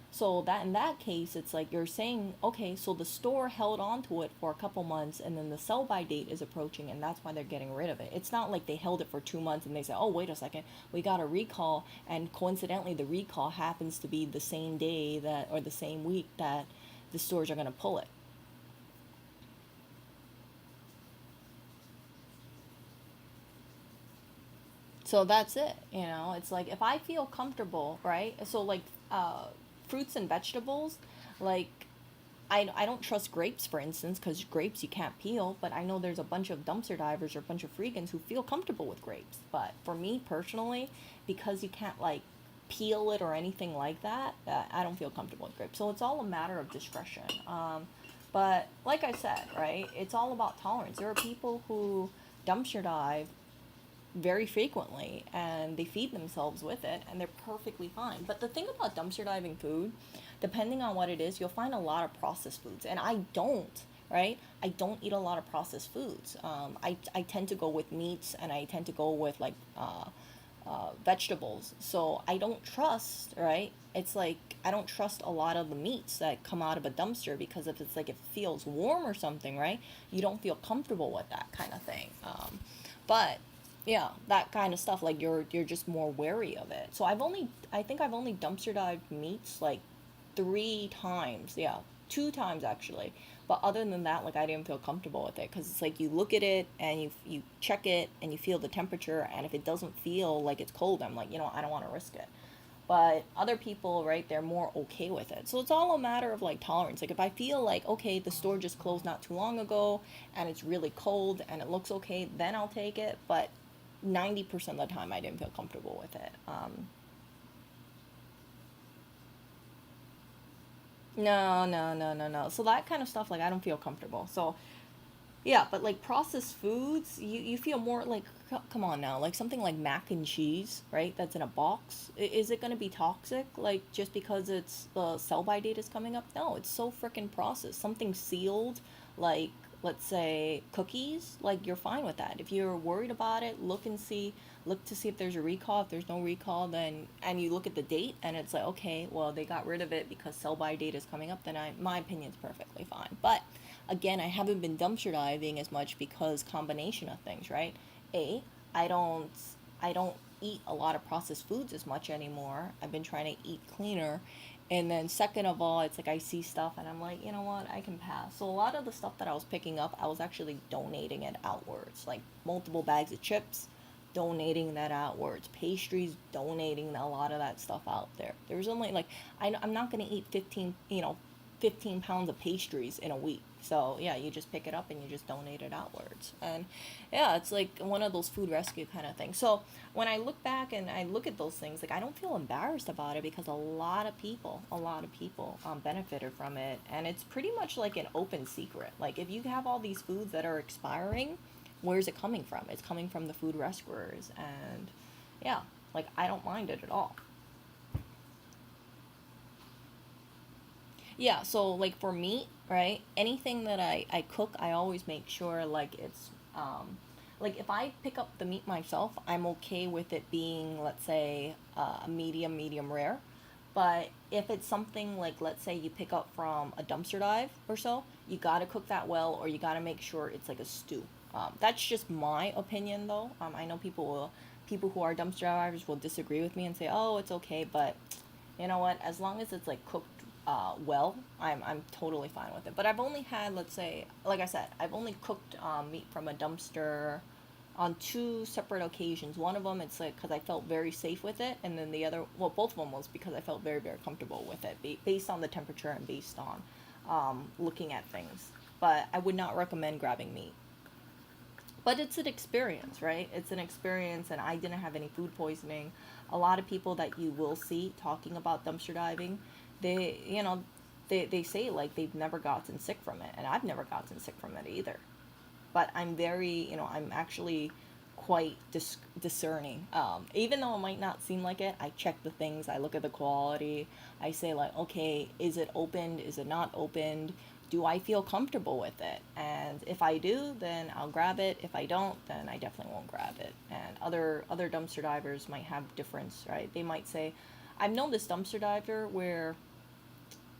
So that in that case, it's like you're saying, okay, so the store held on to it for a couple months, and then the sell by date is approaching, and that's why they're getting rid of it. It's not like they held it for 2 months and they say, oh, wait a second, we got a recall, and coincidentally, the recall happens to be the same day that, or the same week that the stores are going to pull it. So that's it. It's like if I feel comfortable, right? So like fruits and vegetables, like I don't trust grapes, for instance, because grapes you can't peel, but I know there's a bunch of dumpster divers or a bunch of freegans who feel comfortable with grapes. But for me personally, because you can't like peel it or anything like that, I don't feel comfortable with grapes. So it's all a matter of discretion. But like I said, right, it's all about tolerance. There are people who dumpster dive very frequently and they feed themselves with it and they're perfectly fine. But the thing about dumpster diving food, depending on what it is, you'll find a lot of processed foods. And I don't, right? I don't eat a lot of processed foods. I tend to go with meats and I tend to go with like vegetables. So I don't trust, right? It's like I don't trust a lot of the meats that come out of a dumpster because if it's like it feels warm or something, right? You don't feel comfortable with that kind of thing. But yeah, that kind of stuff, like you're just more wary of it. So I think I've only dumpster dived meats like 3 times. Yeah, 2 times actually. But other than that, like I didn't feel comfortable with it because it's like you look at it and you check it and you feel the temperature, and if it doesn't feel like it's cold, I'm like, I don't want to risk it. But other people, right, they're more okay with it. So it's all a matter of like tolerance. Like if I feel like, okay, the store just closed not too long ago and it's really cold and it looks okay, then I'll take it. But 90% of the time I didn't feel comfortable with it. No, no, no, no, no. So that kind of stuff, like I don't feel comfortable. So yeah, but like processed foods, you feel more like, come on now, like something like mac and cheese, right? That's in a box. Is it going to be toxic? Like just because it's the sell by date is coming up? No, it's so freaking processed. Something sealed, like let's say cookies, like you're fine with that. If you're worried about it, look to see if there's a recall. If there's no recall, then and you look at the date and it's like, okay, well they got rid of it because sell by date is coming up, then my opinion's perfectly fine. But again, I haven't been dumpster diving as much because combination of things, right? A, I don't I don't eat a lot of processed foods as much anymore. I've been trying to eat cleaner. And then second of all, it's like I see stuff and I'm like, you know what, I can pass. So a lot of the stuff that I was picking up, I was actually donating it outwards. Like multiple bags of chips, donating that outwards. Pastries, donating a lot of that stuff out there. There's only like I'm not gonna eat 15 pounds of pastries in a week. So yeah, you just pick it up and you just donate it outwards. And yeah, it's like one of those food rescue kind of things. So when I look back and I look at those things, like I don't feel embarrassed about it because a lot of people benefited from it, and it's pretty much like an open secret. Like if you have all these foods that are expiring, where's it coming from? It's coming from the food rescuers, and yeah, like I don't mind it at all. Yeah, so like for meat, right? Anything that I cook, I always make sure like it's like if I pick up the meat myself, I'm okay with it being, let's say, a medium rare. But if it's something like, let's say you pick up from a dumpster dive or so, you gotta cook that well, or you gotta make sure it's like a stew. That's just my opinion, though. I know people who are dumpster divers will disagree with me and say, "Oh, it's okay," but you know what? As long as it's like cooked well, I'm totally fine with it. But I've only had, let's say, like I said, I've only cooked meat from a dumpster on 2 separate occasions. One of them, it's like because I felt very safe with it, and then the other, well, both of them was because I felt very comfortable with it, based on the temperature and based on looking at things. But I would not recommend grabbing meat. But it's an experience, right? It's an experience, and I didn't have any food poisoning. A lot of people that you will see talking about dumpster diving, they say like they've never gotten sick from it, and I've never gotten sick from it either. But I'm very, I'm actually quite discerning. Even though it might not seem like it, I check the things. I look at the quality. I say like, okay, is it opened? Is it not opened? Do I feel comfortable with it? And if I do, then I'll grab it. If I don't, then I definitely won't grab it. And other dumpster divers might have difference, right? They might say, I've known this dumpster diver where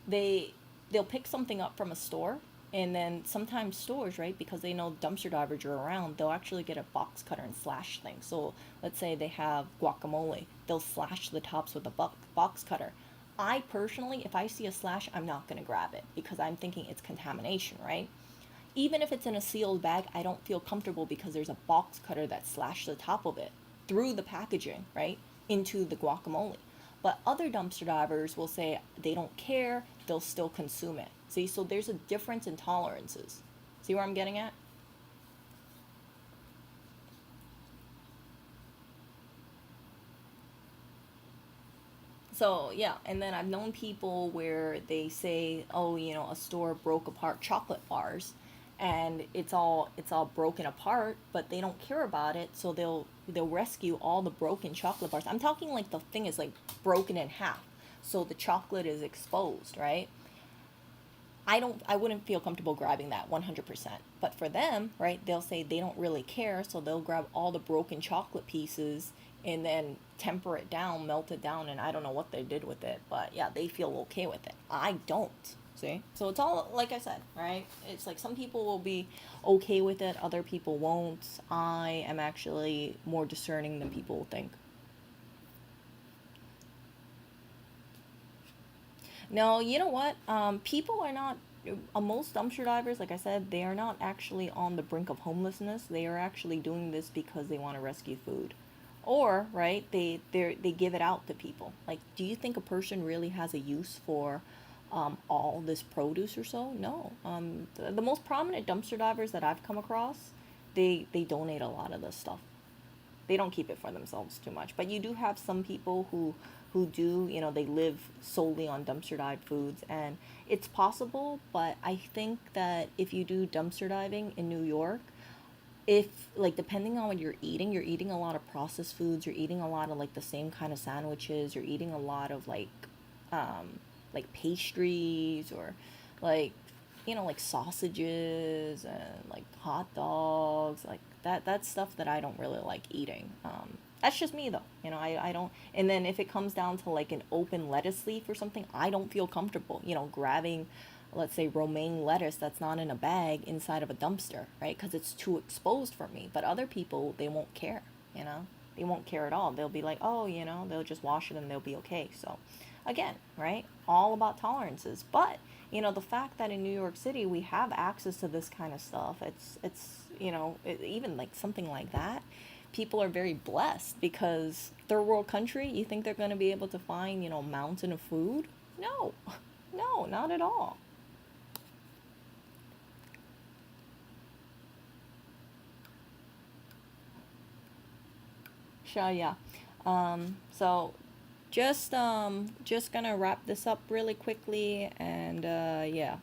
they they'll pick something up from a store, and then sometimes stores, right, because they know dumpster divers are around, they'll actually get a box cutter and slash things. So let's say they have guacamole, they'll slash the tops with a box cutter. I personally, if I see a slash, I'm not going to grab it because I'm thinking it's contamination, right? Even if it's in a sealed bag, I don't feel comfortable because there's a box cutter that slashed the top of it through the packaging, right, into the guacamole. But other dumpster divers will say they don't care, they'll still consume it. See, so there's a difference in tolerances. See where I'm getting at? So yeah, and then I've known people where they say, oh, a store broke apart chocolate bars, and it's all broken apart, but they don't care about it, so they'll rescue all the broken chocolate bars. I'm talking like the thing is like broken in half, so the chocolate is exposed, right? I wouldn't feel comfortable grabbing that 100%. But for them, right, they'll say they don't really care, so they'll grab all the broken chocolate pieces and then temper it down, melt it down, and I don't know what they did with it, but yeah, they feel okay with it. I don't. See? So it's all like I said, right? It's like some people will be okay with it, other people won't. I am actually more discerning than people think. No, you know what? People are not. Most dumpster divers, like I said, they are not actually on the brink of homelessness. They are actually doing this because they want to rescue food, or right, they give it out to people. Like, do you think a person really has a use for all this produce or so? No. The most prominent dumpster divers that I've come across, they donate a lot of this stuff. They don't keep it for themselves too much. But you do have some people who do, they live solely on dumpster dive foods, and it's possible, but I think that if you do dumpster diving in New York, if like depending on what you're eating a lot of processed foods, you're eating a lot of like the same kind of sandwiches, you're eating a lot of like pastries or like like sausages and like hot dogs, like that's stuff that I don't really like eating. That's just me though. I don't. And then if it comes down to like an open lettuce leaf or something, I don't feel comfortable, grabbing, let's say, romaine lettuce that's not in a bag inside of a dumpster, right? Because it's too exposed for me. But other people, they won't care, you know? They won't care at all. They'll be like, oh, they'll just wash it and they'll be okay. So, again, right? All about tolerances. But, the fact that in New York City we have access to this kind of stuff, even like something like that, people are very blessed because third world country, you think they're going to be able to find, mountain of food? No, no, not at all. Sure, yeah. So just gonna wrap this up really quickly, and yeah,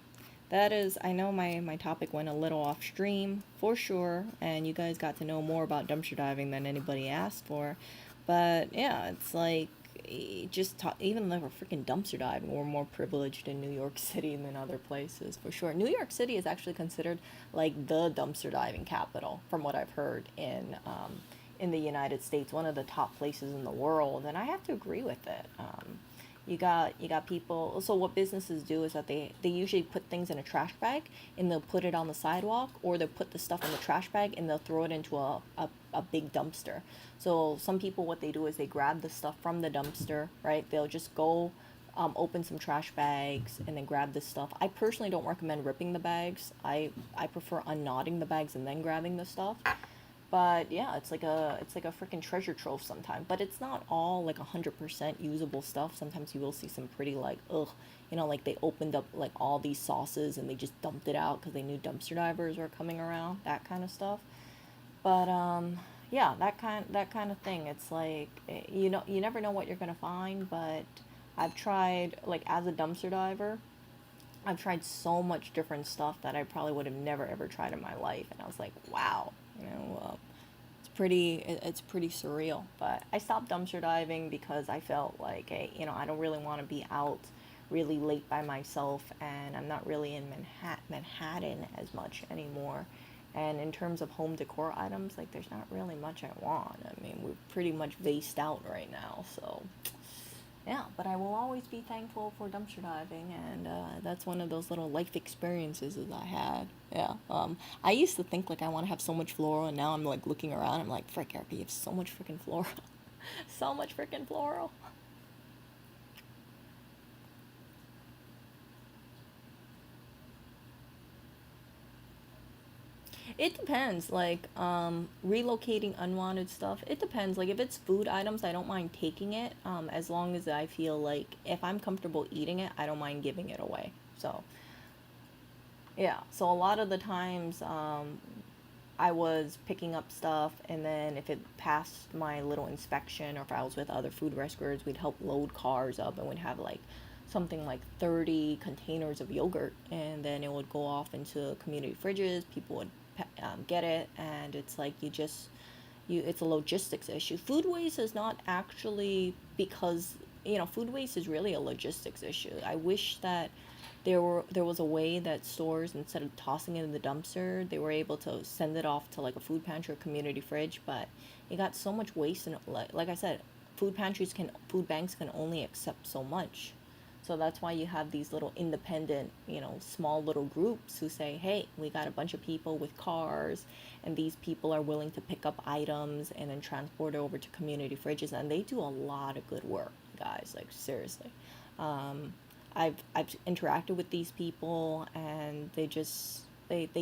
that is, I know my topic went a little off stream for sure, and you guys got to know more about dumpster diving than anybody asked for, but yeah, it's like even like we're freaking dumpster diving, we're more privileged in New York City than other places for sure. New York City is actually considered like the dumpster diving capital, from what I've heard in the United States, one of the top places in the world, and I have to agree with it. You got people. So what businesses do is that they usually put things in a trash bag and they'll put it on the sidewalk, or they'll put the stuff in the trash bag and they'll throw it into a big dumpster. So some people, what they do is they grab the stuff from the dumpster, right? They'll just go open some trash bags and then grab this stuff. I personally don't recommend ripping the bags. I prefer unknotting the bags and then grabbing the stuff. But yeah, it's like a freaking treasure trove sometimes. But it's not all like 100% usable stuff. Sometimes you will see some pretty like ugh, like they opened up like all these sauces and they just dumped it out because they knew dumpster divers were coming around. That kind of stuff. But yeah, that kind of thing. It's like you never know what you're gonna find. But I've tried, like, as a dumpster diver, I've tried so much different stuff that I probably would have never ever tried in my life, and I was like, wow, you know, uh, it's pretty surreal. But I stopped dumpster diving because I felt like, hey, I don't really want to be out really late by myself, and I'm not really in Manhattan as much anymore. And in terms of home decor items, like there's not really much I want. I mean, we're pretty much vased out right now, so yeah. But I will always be thankful for dumpster diving, and that's one of those little life experiences that I had. Yeah. I used to think like I want to have so much floral, and now I'm like looking around. I'm like, frick, Erica, you have so much freaking floral, so much freaking floral. It depends. Like, relocating unwanted stuff, it depends. Like, if it's food items, I don't mind taking it, as long as I feel like if I'm comfortable eating it, I don't mind giving it away. So, yeah. So, a lot of the times, I was picking up stuff, and then if it passed my little inspection, or if I was with other food rescuers, we'd help load cars up, and we'd have like something like 30 containers of yogurt, and then it would go off into community fridges. People would get it, and it's like it's a logistics issue. Food waste is not actually because food waste is really a logistics issue. I wish that there was a way that stores, instead of tossing it in the dumpster, they were able to send it off to like a food pantry or community fridge. But it got so much waste, and like I said, food banks can only accept so much. So that's why you have these little independent, small little groups who say, hey, we got a bunch of people with cars, and these people are willing to pick up items and then transport it over to community fridges. And they do a lot of good work, guys, like seriously. Um, I've interacted with these people, and they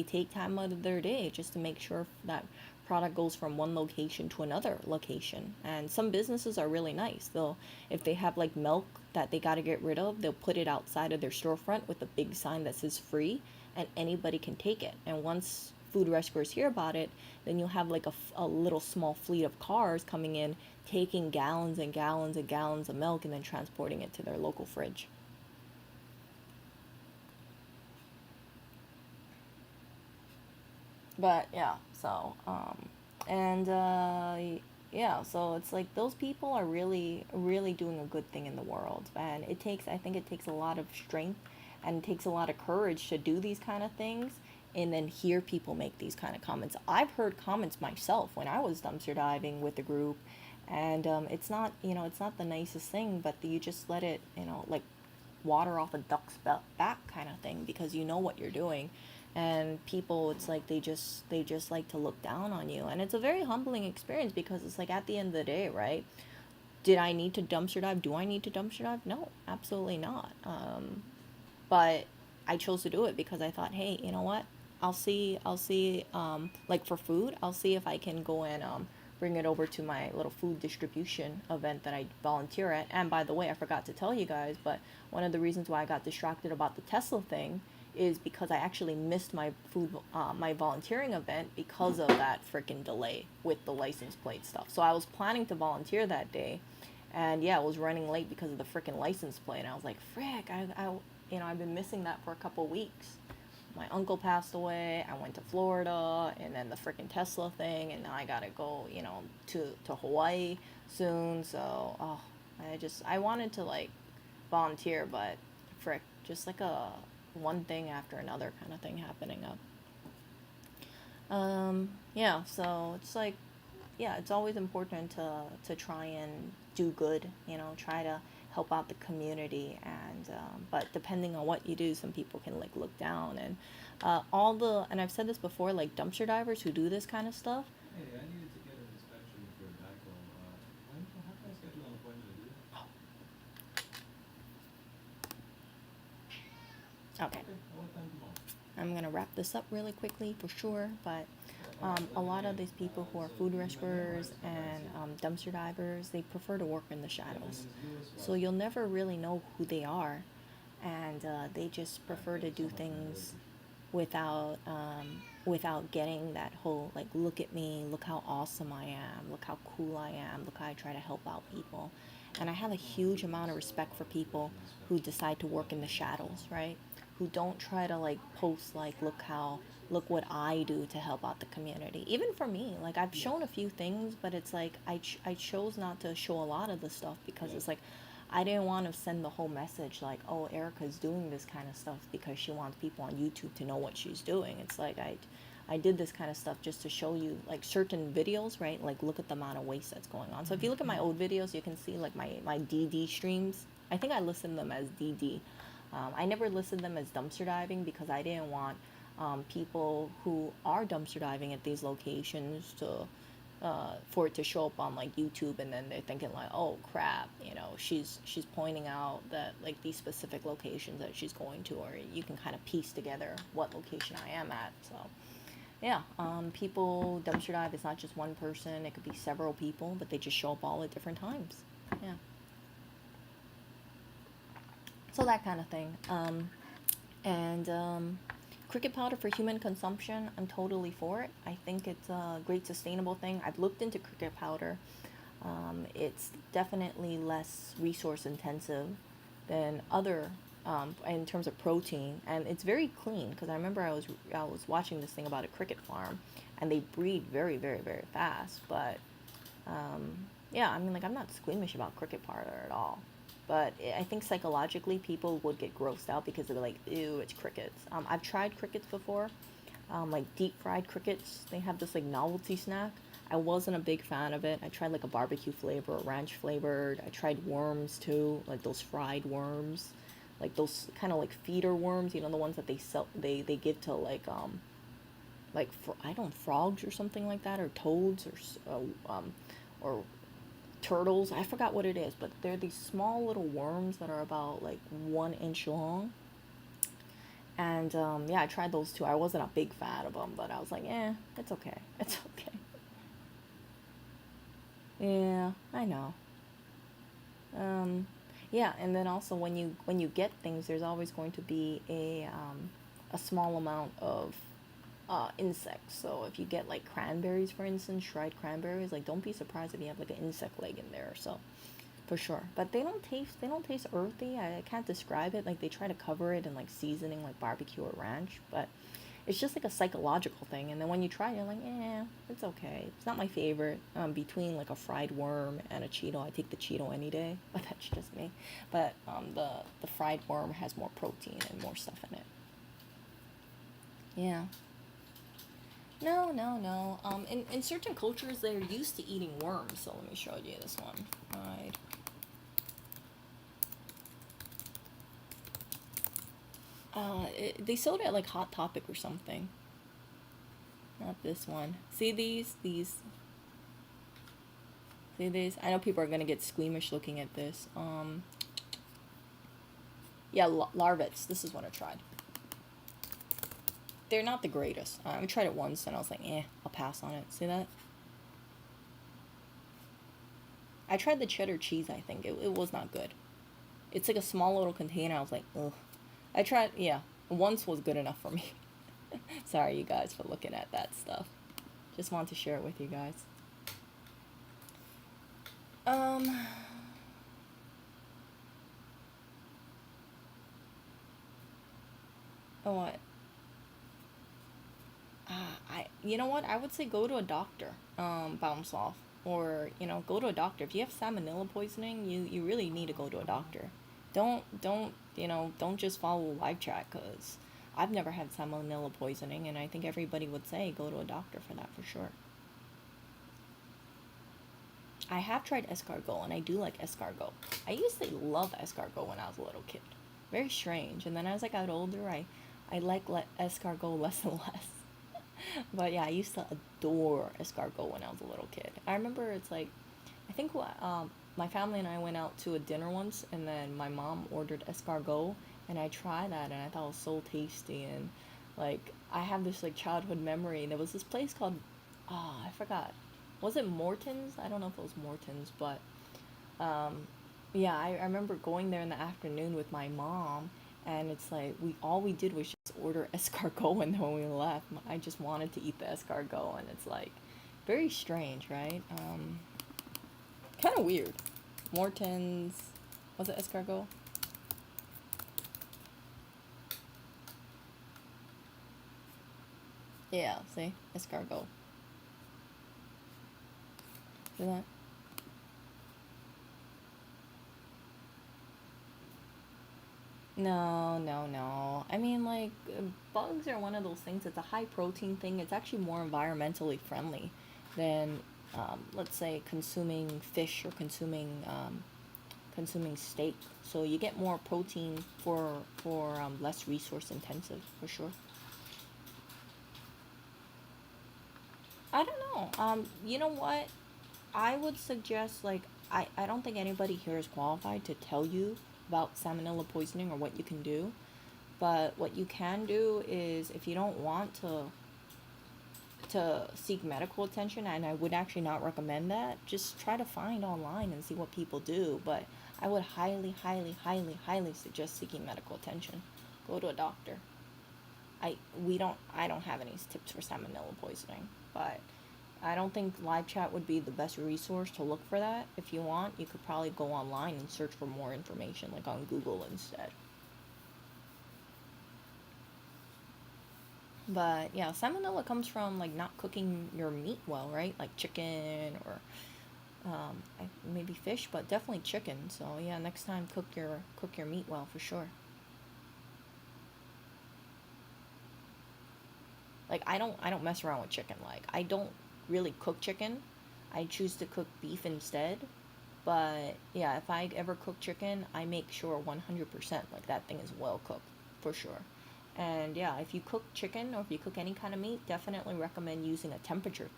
take time out of their day just to make sure that product goes from one location to another location. And some businesses are really nice. They'll If they have like milk that they got to get rid of, they'll put it outside of their storefront with a big sign that says free, and anybody can take it. And once food rescuers hear about it, then you'll have like a little small fleet of cars coming in, taking gallons and gallons and gallons of milk, and then transporting it to their local fridge. But yeah, so and yeah, so it's like those people are really really doing a good thing in the world, and I think it takes a lot of strength, and it takes a lot of courage to do these kind of things, and then hear people make these kind of comments. I've heard comments myself when I was dumpster diving with the group, and it's not, it's not the nicest thing, but you just let it, like water off a duck's back kind of thing, because you know what you're doing. And people, it's like they just like to look down on you, and it's a very humbling experience, because it's like at the end of the day, right? Did I need to dumpster dive? Do I need to dumpster dive? No, absolutely not. But I chose to do it because I thought, hey, you know what? I'll see, like for food, I'll see if I can go and bring it over to my little food distribution event that I volunteer at. And by the way, I forgot to tell you guys, but one of the reasons why I got distracted about the Tesla thing is because I actually missed my volunteering event because of that freaking delay with the license plate stuff. So I was planning to volunteer that day, and yeah, I was running late because of the freaking license plate. And I was like, frick, I've been missing that for a couple weeks. My uncle passed away. I went to Florida, and then the freaking Tesla thing, and now I gotta go, to Hawaii soon. So, oh, I wanted to like volunteer, but frick, just like a one thing after another kind of thing happening up. Yeah, so it's like, yeah, it's always important to try and do good, try to help out the community. And but depending on what you do, some people can like look down. And and I've said this before, like dumpster divers who do this kind of stuff. Hey, I needed to get an inspection for a backhoe. How can I schedule an appointment to do that? Okay, Okay, what time tomorrow? I'm gonna wrap this up really quickly for sure. But a Let me lot of get these people who are so food you my mail, right? rescuers Okay, I and see. dumpster divers, they prefer to work in the Yeah, my name shadows. is Lewis So Watson. you'll never really know who they are, and they just Alright, prefer thank to you so do much, man. I really things appreciate it. without getting that whole like, look at me, look how awesome I am, look how cool I am, look how I try to help out people. And I have a huge amount of respect for people Professional who inspection. decide to You'll work let in me the know shadows, tomorrow. right? who don't try to like post like look what I do to help out the community. Even for me, like I've Yes. shown a few things, but it's like I chose not to show a lot of the stuff because Right. it's like I didn't want to send the whole message like, oh, Erica's doing this kind of stuff because she wants people on YouTube to know what she's doing. It's like I did this kind of stuff just to show you like certain videos, right? Like look at the amount of waste that's going on. So if you look at my old videos, you can see like my DD streams. I think I listed them as DD. I never listed them as dumpster diving because I didn't want people who are dumpster diving at these locations to for it to show up on like YouTube, and then they're thinking like, oh crap, you know, she's pointing out that like these specific locations that she's going to, or you can kind of piece together what location I am at. So yeah, people dumpster dive. It's not just one person; it could be several people, but they just show up all at different times. Yeah, so that kind of thing. And cricket powder for human consumption, I'm totally for it. I think it's a great sustainable thing. I've looked into cricket powder. It's definitely less resource intensive than other in terms of protein, and it's very clean because I remember I was watching this thing about a cricket farm, and they breed very very very fast. But yeah, I mean, like, I'm not squeamish about cricket powder at all. But I think psychologically, people would get grossed out because they're like, ew, it's crickets. I've tried crickets before, like deep fried crickets. They have this like novelty snack. I wasn't a big fan of it. I tried like a barbecue flavor, ranch flavored. I tried worms too, like those fried worms, like those kind of like feeder worms. You know, the ones that they sell, they give to like I don't frogs or something like that, or toads, or turtles. I forgot what it is, but they're these small little worms that are about like 1 inch long. And yeah, I tried those too. I wasn't a big fan of them, but I was like, it's okay. It's okay. Yeah, I know. Um, yeah, and then also when you get things, there's always going to be a small amount of insects. So if you get like cranberries, for instance, dried cranberries, like don't be surprised if you have like an insect leg in there. So for sure, but they don't taste earthy. I can't describe it. Like they try to cover it in like seasoning, like barbecue or ranch, but it's just like a psychological thing. And then when you try it, you're like, it's okay. It's not my favorite. Between like a fried worm and a Cheeto, I take the Cheeto any day. But that's just me. But the fried worm has more protein and more stuff in it. Yeah. No, no, no. In certain cultures, they're used to eating worms. So let me show you this one. Fried. They sold it at like Hot Topic or something. Not this one. See these? These. See these? I know people are gonna get squeamish looking at this. Yeah, larvets. This is what I tried. They're not the greatest. I tried it once and I was like, I'll pass on it. See that? I tried the cheddar cheese. I think it was not good. It's like a small little container. I was like, ugh. I tried. Yeah, once was good enough for me. Sorry, you guys, for looking at that stuff. Just want to share it with you guys. Um. Oh, what? You know what? I would say go to a doctor. Bounce off, or go to a doctor. If you have salmonella poisoning, you really need to go to a doctor. Don't just follow live chat, because I've never had salmonella poisoning, and I think everybody would say go to a doctor for that for sure. I have tried escargot, and I do like escargot. I used to love escargot when I was a little kid. Very strange. And then as I got older, I like escargot less and less. But yeah, I used to adore escargot when I was a little kid. I remember it's like, I think my family and I went out to a dinner once, and then my mom ordered escargot, and I tried that, and I thought it was so tasty. And like, I have this like childhood memory. There was this place called, I forgot. Was it Morton's? I don't know if it was Morton's, but um, yeah, I remember going there in the afternoon with my mom, and it's like we did was just order escargot, and then when we left, I just wanted to eat the escargot, and it's like very strange, right? Kind of weird. Morton's, was it escargot? Yeah, see? Escargot. See that? No, no, no. I mean, like, bugs are one of those things. It's a high protein thing. It's actually more environmentally friendly than, let's say, consuming fish or consuming steak. So you get more protein for less resource intensive for sure. I don't know. You know what? I would suggest like I don't think anybody here is qualified to tell you about salmonella poisoning or what you can do. But what you can do is if you don't want to seek medical attention, and I would actually not recommend that, just try to find online and see what people do. But I would highly, highly, highly, highly suggest seeking medical attention. Go to a doctor. I don't have any tips for salmonella poisoning, but I don't think live chat would be the best resource to look for that. If you want, you could probably go online and search for more information, like on Google instead. But yeah, salmonella comes from like not cooking your meat well, right? Like chicken or maybe fish, but definitely chicken. So yeah, next time cook your meat well for sure. Like I don't mess around with chicken. Like I don't really cook chicken. I choose to cook beef instead. But yeah, if I ever cook chicken, I make sure 100% like that thing is well cooked for sure. And yeah, if you cook chicken or if you cook any kind of meat, definitely recommend using a temperature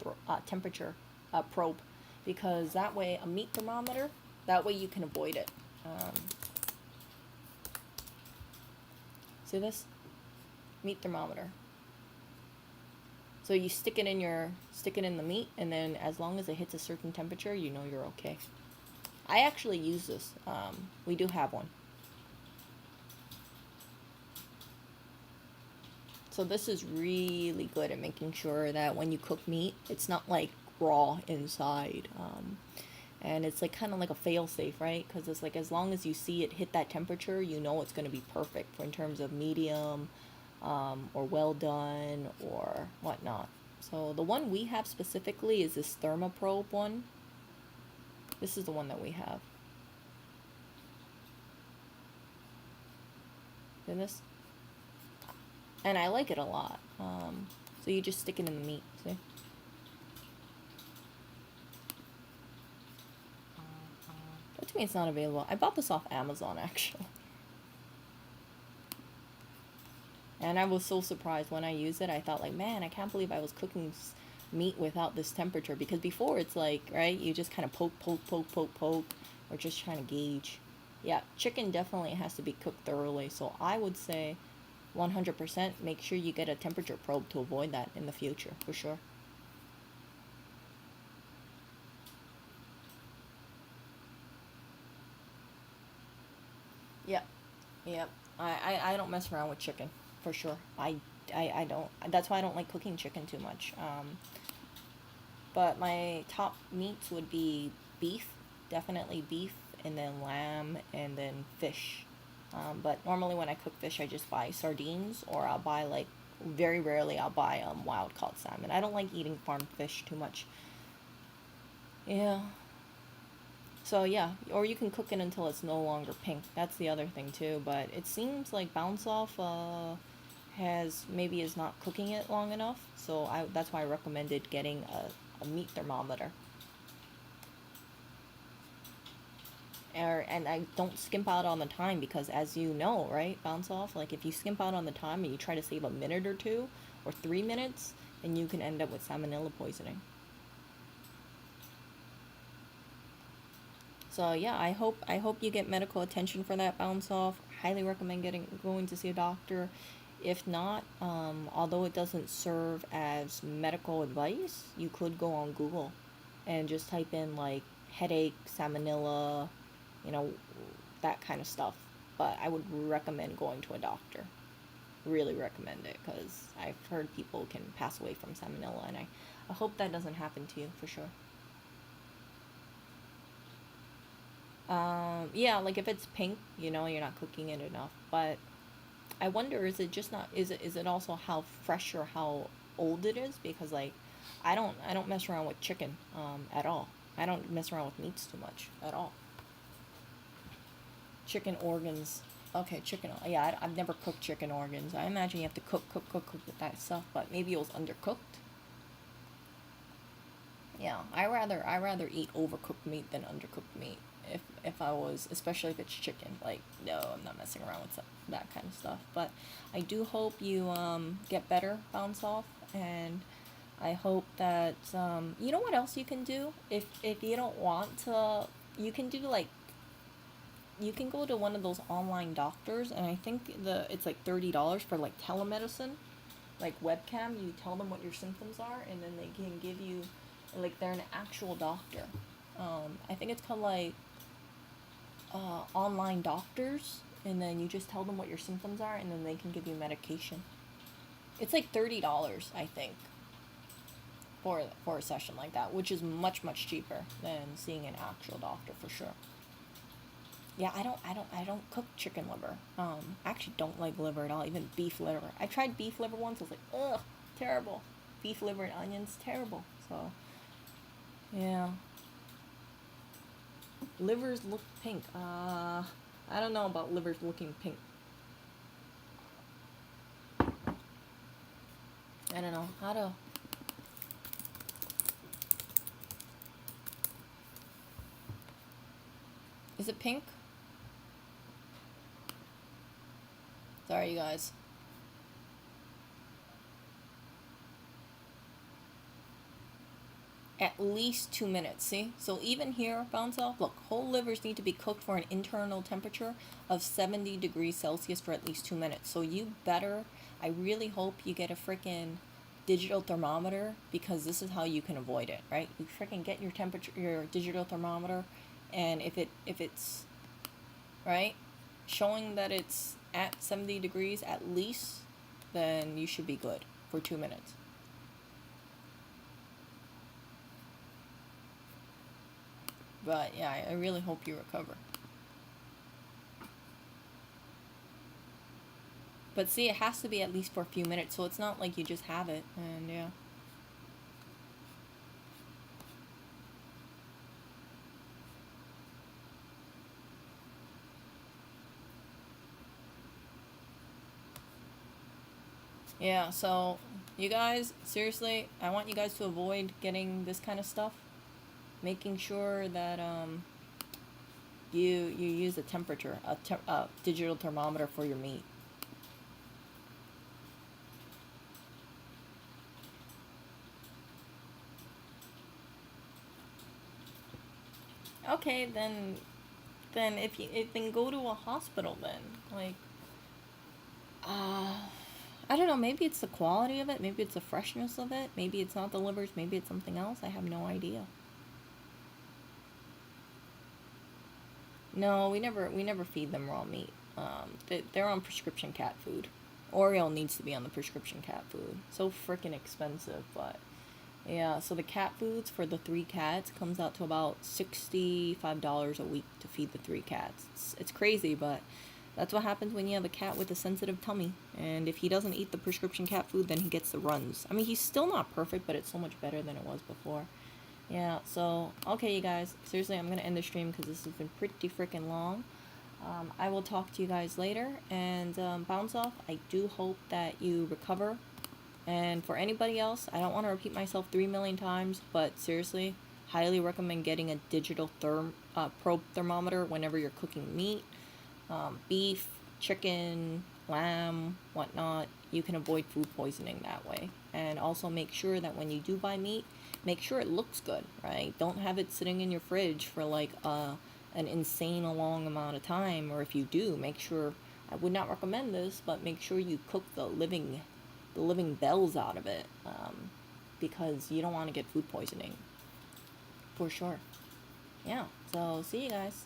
probe, because that way a meat thermometer, that way you can avoid it. Um, See this meat thermometer. So you stick it in the meat, and then as long as it hits a certain temperature, you know you're okay. I actually use this. We do have one. So this is really good at making sure that when you cook meat, it's not like raw inside. And it's like kind of like a fail safe, right? Because it's like as long as you see it hit that temperature, you know it's going to be perfect in terms of medium, or well done or whatnot. So the one we have specifically is this thermoprobe one. This is the one that we have. In this, and I like it a lot. So you just stick it in the meat. See? That to me it's not available. I bought this off Amazon actually. And I was so surprised when I used it. I thought like, man, I can't believe I was cooking meat without this temperature, because before it's like, right, you just kind of poke, or just trying to gauge. Yeah, chicken definitely has to be cooked thoroughly. So I would say 100% make sure you get a temperature probe to avoid that in the future, for sure. Yep, yep. I don't mess around with chicken, for sure. I don't. That's why I don't like cooking chicken too much. But my top meats would be beef, definitely beef, and then lamb, and then fish. But normally when I cook fish, I just buy sardines, or I'll buy like very rarely I'll buy wild caught salmon. I don't like eating farmed fish too much. Yeah. So yeah, or you can cook it until it's no longer pink. That's the other thing too. But it seems like Bounce Off has maybe is not cooking it long enough. So that's why I recommended getting a meat thermometer. And I don't skimp out on the time, because as you know, right, Bounce Off, like if you skimp out on the time and you try to save a minute or two or 3 minutes, then you can end up with salmonella poisoning. So yeah, I hope you get medical attention for that Bounce Off. Highly recommend going to see a doctor. If not, although it doesn't serve as medical advice, you could go on Google and just type in like headache, salmonella, you know, that kind of stuff. But I would recommend going to a doctor. Really recommend it, because I've heard people can pass away from salmonella, and I hope that doesn't happen to you for sure. Yeah, like if it's pink, you know, you're not cooking it enough. But I wonder, is it just not? Is it also how fresh or how old it is, because like I don't mess around with chicken at all. I don't mess around with meats too much at all. Chicken organs. Okay, chicken. Yeah, I've never cooked chicken organs. I imagine you have to cook with that stuff, but maybe it was undercooked. Yeah, I rather eat overcooked meat than undercooked meat. If I was, especially if it's chicken, like no, I'm not messing around with that kind of stuff. But I do hope you get better, bounce off, and I hope that you know what else you can do if you don't want to, you can do like you can go to one of those online doctors, and I think it's like $30 for like telemedicine, like webcam. You tell them what your symptoms are, and then they can give you, like they're an actual doctor. I think it's called like online doctors, and then you just tell them what your symptoms are, and then they can give you medication. It's like $30, I think, for a session like that, which is much cheaper than seeing an actual doctor for sure. Yeah, I don't cook chicken liver. I actually don't like liver at all, even beef liver. I tried beef liver once. I was like, ugh, terrible. Beef liver and onions, terrible. So, yeah. Livers look pink. I don't know about livers looking pink. I don't know how to. Is it pink? Sorry, you guys. At least 2 minutes. See? So even here, bounce off. Look, whole livers need to be cooked for an internal temperature of 70 degrees Celsius for at least 2 minutes. So you better, I really hope you get a freaking digital thermometer, because this is how you can avoid it, right? You freaking get your temperature, your digital thermometer, and if it's right, showing that it's at 70 degrees at least, then you should be good for 2 minutes. But yeah, I really hope you recover. But see, it has to be at least for a few minutes, so it's not like you just have it, and yeah. Yeah, so you guys, seriously, I want you guys to avoid getting this kind of stuff. Making sure that you use a temperature, a digital thermometer for your meat. Okay, then then go to a hospital then. Like uh I don't know, maybe it's the quality of it, maybe it's the freshness of it, maybe it's not the livers, maybe it's something else. I have no idea. No, we never feed them raw meat. They're on prescription cat food. Oreo needs to be on the prescription cat food. So freaking expensive, but yeah. So the cat foods for the three cats comes out to about $65 a week to feed the three cats. It's crazy, but that's what happens when you have a cat with a sensitive tummy. And if he doesn't eat the prescription cat food, then he gets the runs. I mean, he's still not perfect, but it's so much better than it was before. Yeah, so, okay, you guys. Seriously, I'm going to end the stream because this has been pretty freaking long. I will talk to you guys later. And bounce off, I do hope that you recover. And for anybody else, I don't want to repeat myself 3 million times, but seriously, highly recommend getting a digital probe thermometer whenever you're cooking meat, beef, chicken, lamb, whatnot. You can avoid food poisoning that way. And also make sure that when you do buy meat, make sure it looks good, right? Don't have it sitting in your fridge for like an insane long amount of time. Or if you do, make sure, I would not recommend this, but make sure you cook the living bells out of it, because you don't want to get food poisoning for sure. Yeah, so see you guys.